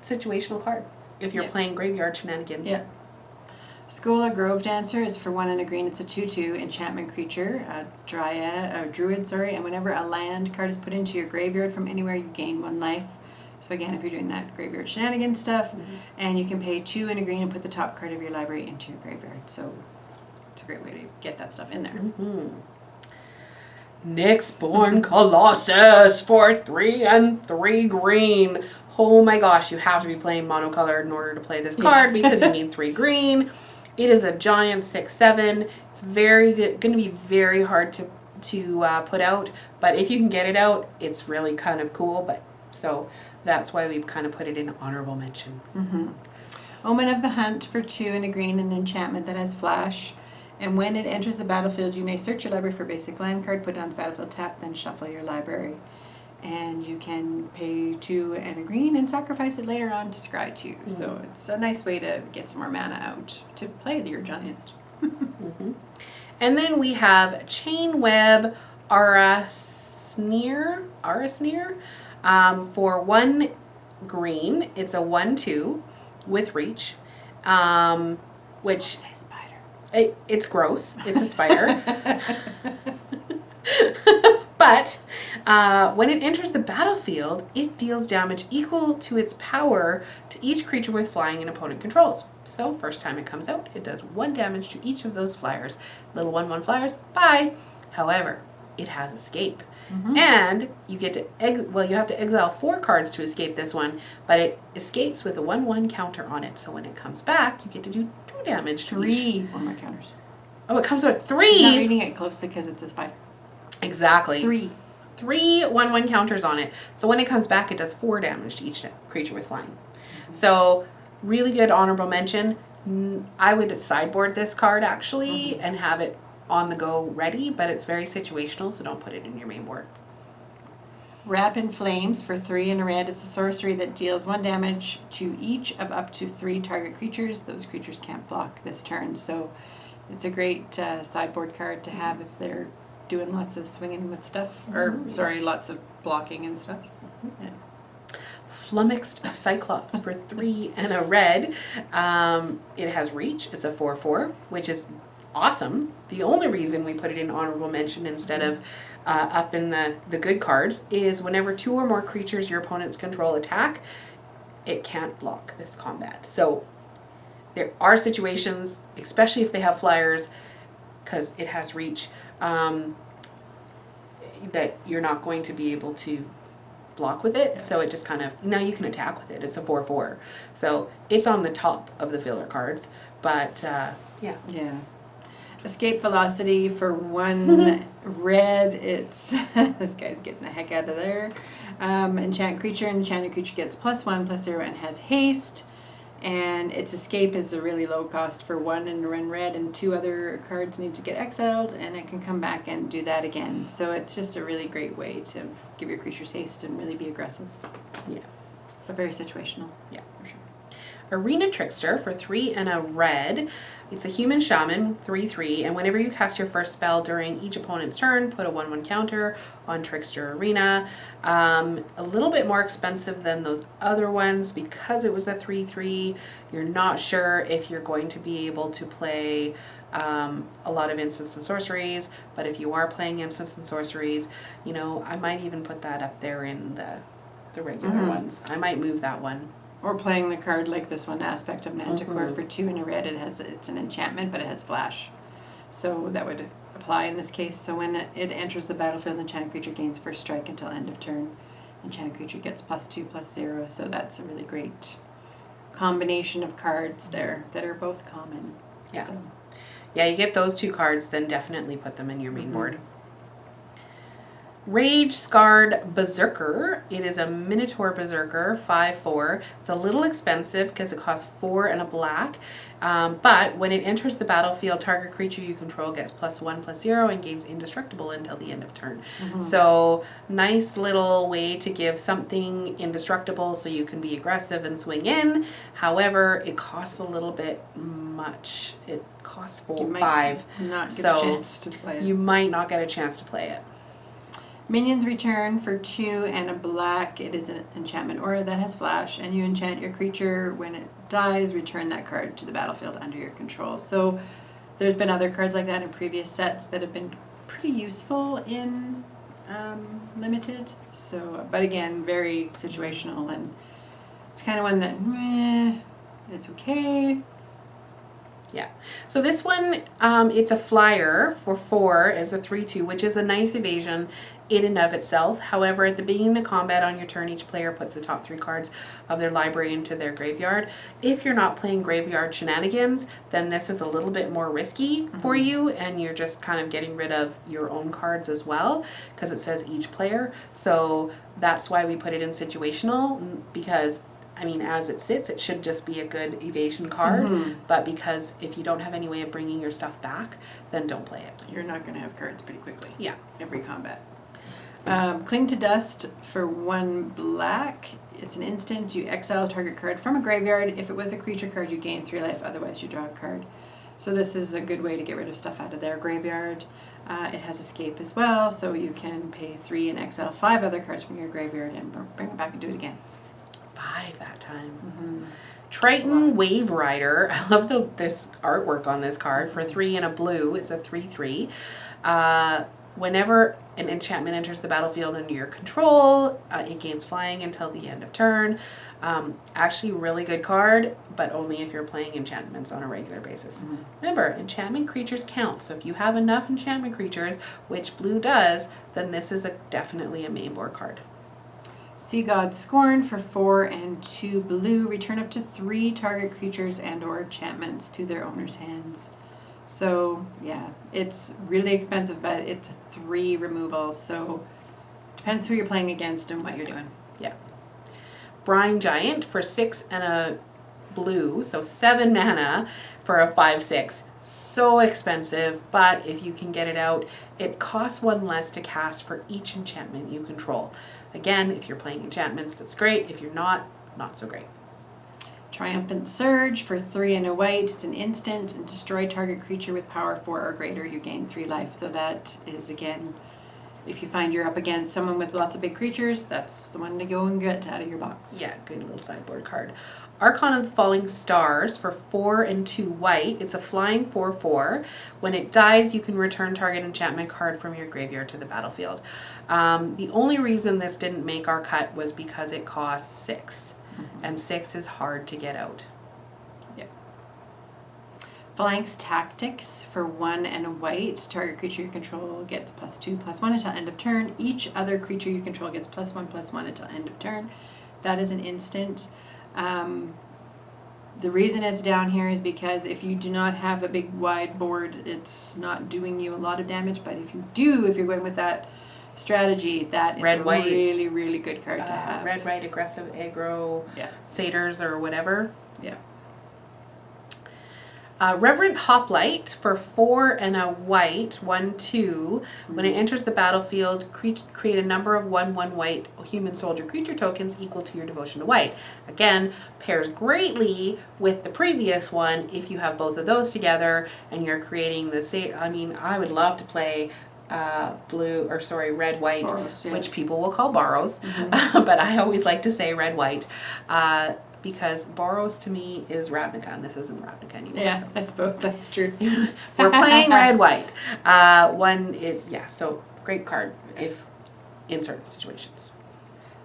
situational card if you're playing graveyard shenanigans. Yeah. Skola Grove Dancer is for 1 and a green. It's a 2/2 enchantment creature, a druid, and whenever a land card is put into your graveyard from anywhere, you gain 1 life. So again, if you're doing that graveyard shenanigans stuff, and you can pay 2 and a green and put the top card of your library into your graveyard. So it's a great way to get that stuff in there. Mm-hmm. Nyxborn Colossus for 3 and 3 green. Oh my gosh, you have to be playing monocolored in order to play this card because you need 3 green. It is a giant 6/7. It's very good, going to be very hard to put out, but if you can get it out, it's really kind of cool. But so that's why we've kind of put it in honorable mention. Mm-hmm. Omen of the Hunt for 2 and a green, an enchantment that has flash. And when it enters the battlefield, you may search your library for a basic land card, put it on the battlefield tap, then shuffle your library. And you can pay 2 and a green and sacrifice it later on to scry 2. Mm-hmm. So it's a nice way to get some more mana out to play your giant. Mm-hmm. And then we have Chain Web Arasneer. For 1 green, it's a 1/2 with reach, which It's a spider. It's gross. It's a spider. But when it enters the battlefield, it deals damage equal to its power to each creature with flying an opponent controls. So first time it comes out, it does 1 damage to each of those flyers. Little 1/1 flyers. Bye. However, it has escape. Mm-hmm. And you get to you have to exile 4 cards to escape this one, but it escapes with a 1/1 counter on it. So when it comes back, you get to do 2 damage to 3 or more counters. Oh, it comes with 3. I'm not reading it closely because it's a spider. Exactly. 3. 3 1/1 counters on it. So when it comes back, it does 4 damage to each creature with flying. Mm-hmm. So really good honorable mention. I would sideboard this card actually and have it on the go ready, but it's very situational, so don't put it in your main board. Wrap in Flames for 3 and a red. It's a sorcery that deals 1 damage to each of up to 3 target creatures. Those creatures can't block this turn, so it's a great sideboard card to have if they're doing lots of swinging with stuff, lots of blocking and stuff. Yeah. Flummoxed Cyclops for 3 and a red. It has reach. It's a 4/4, which is awesome. The only reason we put it in honorable mention instead of up in the good cards is whenever 2 or more creatures your opponents control attack, it can't block this combat. So there are situations, especially if they have flyers, because it has reach, that you're not going to be able to block with it. Yeah. So it just kind of, now you can attack with it. It's a 4/4. So it's on the top of the filler cards. But yeah. Yeah. Escape velocity for 1 red. It's this guy's getting the heck out of there. Enchant creature. Enchanted creature gets +1/+0 and has haste. And its escape is a really low cost for 1 and 1 red, and 2 other cards need to get exiled, and it can come back and do that again. So it's just a really great way to give your creatures haste and really be aggressive. Yeah. But very situational. Yeah. For sure. Arena Trickster for 3 and a red. It's a human shaman, 3/3, and whenever you cast your first spell during each opponent's turn, put a 1/1 counter on Trickster Arena. A little bit more expensive than those other ones because it was a 3/3. You're not sure if you're going to be able to play a lot of instants and sorceries, but if you are playing instants and sorceries, you know, I might even put that up there in the regular ones. I might move that one. Or playing the card like this one, Aspect of Manticore for 2 and a red. It's an enchantment, but it has flash. So that would apply in this case. So when it enters the battlefield, the enchanted creature gains first strike until end of turn. Enchanted creature gets +2/+0. So that's a really great combination of cards there that are both common. Yeah. So. Yeah, you get those 2 cards, then definitely put them in your main board. Rage Scarred Berserker. It is a Minotaur Berserker, 5/4. It's a little expensive because it costs 4 and a black. But when it enters the battlefield, target creature you control gets +1/+0 and gains indestructible until the end of turn. So nice little way to give something indestructible so you can be aggressive and swing in. However, it costs a little bit much. It costs 5. Not get So a chance to play it. You might not get a chance to play it. Minions return for 2 and a black. It is an enchantment aura that has flash, and you enchant your creature. When it dies, return that card to the battlefield under your control. So there's been other cards like that in previous sets that have been pretty useful in Limited. So, but again, very situational, and it's kind of one that, it's okay. Yeah. So this one, it's a flyer for 4. It's a 3/2, which is a nice evasion in and of itself. However, at the beginning of combat on your turn, each player puts the top 3 cards of their library into their graveyard. If you're not playing graveyard shenanigans, then this is a little bit more risky for you, and you're just kind of getting rid of your own cards as well, because it says each player. So that's why we put it in situational, because I mean, as it sits, it should just be a good evasion card, but because if you don't have any way of bringing your stuff back, then don't play it. You're not going to have cards pretty quickly. Yeah. Every combat. Cling to Dust for 1 black. It's an instant. You exile a target card from a graveyard. If it was a creature card, you gain 3 life. Otherwise, you draw a card. So this is a good way to get rid of stuff out of their graveyard. It has escape as well, so you can pay 3 and exile 5 other cards from your graveyard and bring it back and do it again. 5 that time. Triton Wave Rider. I love this artwork on this card for 3 and a blue. It's a 3/3. Whenever an enchantment enters the battlefield under your control, it gains flying until the end of turn. Actually, really good card, but only if you're playing enchantments on a regular basis. Remember, enchantment creatures count. So if you have enough enchantment creatures, which blue does, then this is definitely a main board card. Sea God Scorn for 4 and 2 blue. Return up to 3 target creatures and or enchantments to their owner's hands. So, yeah, it's really expensive, but it's 3 removals. So, depends who you're playing against and what you're doing. Yeah. Brine Giant for 6 and a blue. So 7 mana for a 5/6. So expensive, but if you can get it out, it costs 1 less to cast for each enchantment you control. Again, if you're playing enchantments, that's great. If you're not, not so great. Triumphant Surge for 3 and a white. It's an instant, and destroy target creature with power 4 or greater. You gain 3 life. So that is, again, if you find you're up against someone with lots of big creatures, that's the one to go and get out of your box. Yeah, good little sideboard card. Archon of the Falling Stars for 4 and 2 white. It's a flying 4/4. When it dies, you can return target enchantment card from your graveyard to the battlefield. The only reason this didn't make our cut was because it costs 6. And 6 is hard to get out. Yep. Phalanx Tactics for 1 and a white. Target creature you control gets +2/+1 until end of turn. Each other creature you control gets +1/+1 until end of turn. That is an instant. The reason it's down here is because if you do not have a big wide board, it's not doing you a lot of damage. But if you do, if you're going with that strategy, that is a really, really good card to have. Red, white, aggressive, aggro, satyrs or whatever. Yeah. Reverent Hoplite for 4 and a white, 1/2. When it enters the battlefield, create a number of 1/1 white human soldier creature tokens equal to your devotion to white. Again, pairs greatly with the previous one if you have both of those together and you're creating the same. I mean, I would love to play red, white, Boros, which people will call Boros, but I always like to say red, white. Because Boros to me is Ravnica, and this isn't Ravnica anymore. Yeah, so. I suppose that's true. We're playing red, white. So great card if in certain situations.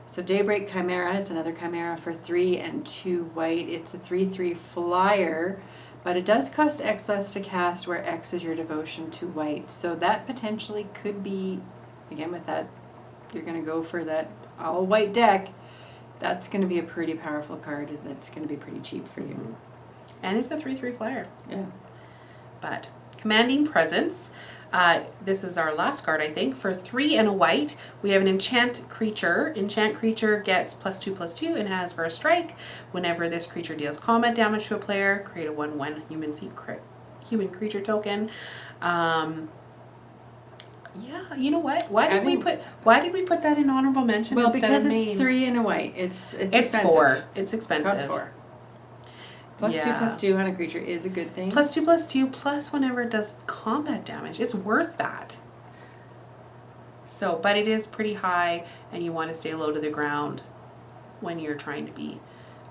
So Daybreak Chimera, it's another Chimera for 3 and 2 white. It's a 3/3 flyer, but it does cost X less to cast, where X is your devotion to white. So that potentially could be, again with that, you're going to go for that all white deck. That's going to be a pretty powerful card. That's going to be pretty cheap for you. And it's a 3/3 flyer. Yeah. But Commanding Presence. This is our last card, I think. For 3 and a white, we have an enchant creature. Enchant creature gets +2/+2 and has first strike. Whenever this creature deals combat damage to a player, create a 1/1 human creature token. Yeah, you know what? Why did we put that in honorable mention Well, instead because of main? it's 3 and a white. It's expensive. 4. It's expensive. Costs 4. +2/+2 on a creature is a good thing. +2/+2 plus whenever it does combat damage. It's worth that. So, but it is pretty high, and you want to stay low to the ground when you're trying to be,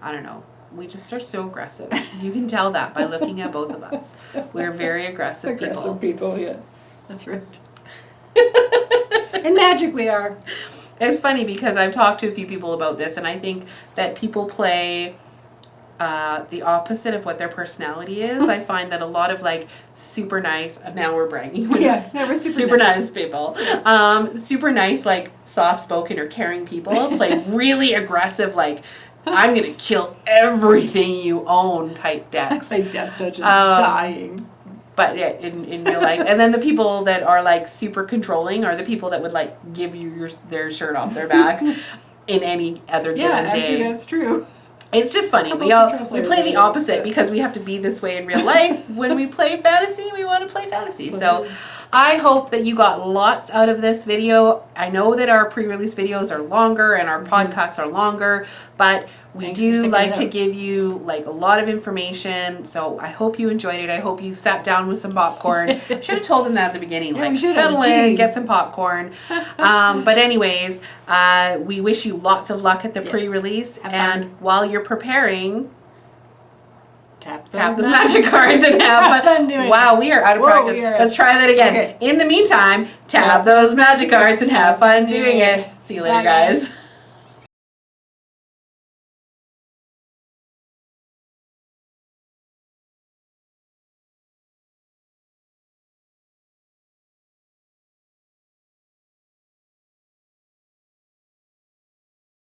I don't know. We just are so aggressive. You can tell that by looking at both of us. We're very aggressive people. Aggressive people, yeah. That's right. In Magic we are. It's funny because I've talked to a few people about this, and I think that people play the opposite of what their personality is. I find that a lot of like super nice, now we're bragging. Yes, we're super nice people. Super nice, like soft spoken or caring people play really aggressive, like I'm gonna kill everything you own type decks. Like Death Touch is dying. But yeah, in real life. And then the people that are like super controlling are the people that would like give you their shirt off their back in any other given day. Actually that's true. It's just funny. We play the opposite because we have to be this way in real life. When we play fantasy, we want to play fantasy. So I hope that you got lots out of this video. I know that our pre-release videos are longer and our podcasts are longer, but we do like to give you like a lot of information. So I hope you enjoyed it. I hope you sat down with some popcorn. Should have told them that at the beginning. Yeah, like settle in, get some popcorn. But anyways, we wish you lots of luck at the pre-release. And while you're preparing, tap those magic cards and have fun doing it. Wow, we are out of practice. Let's try that again. Okay. In the meantime, tap those magic cards and have fun doing it. See you later, guys.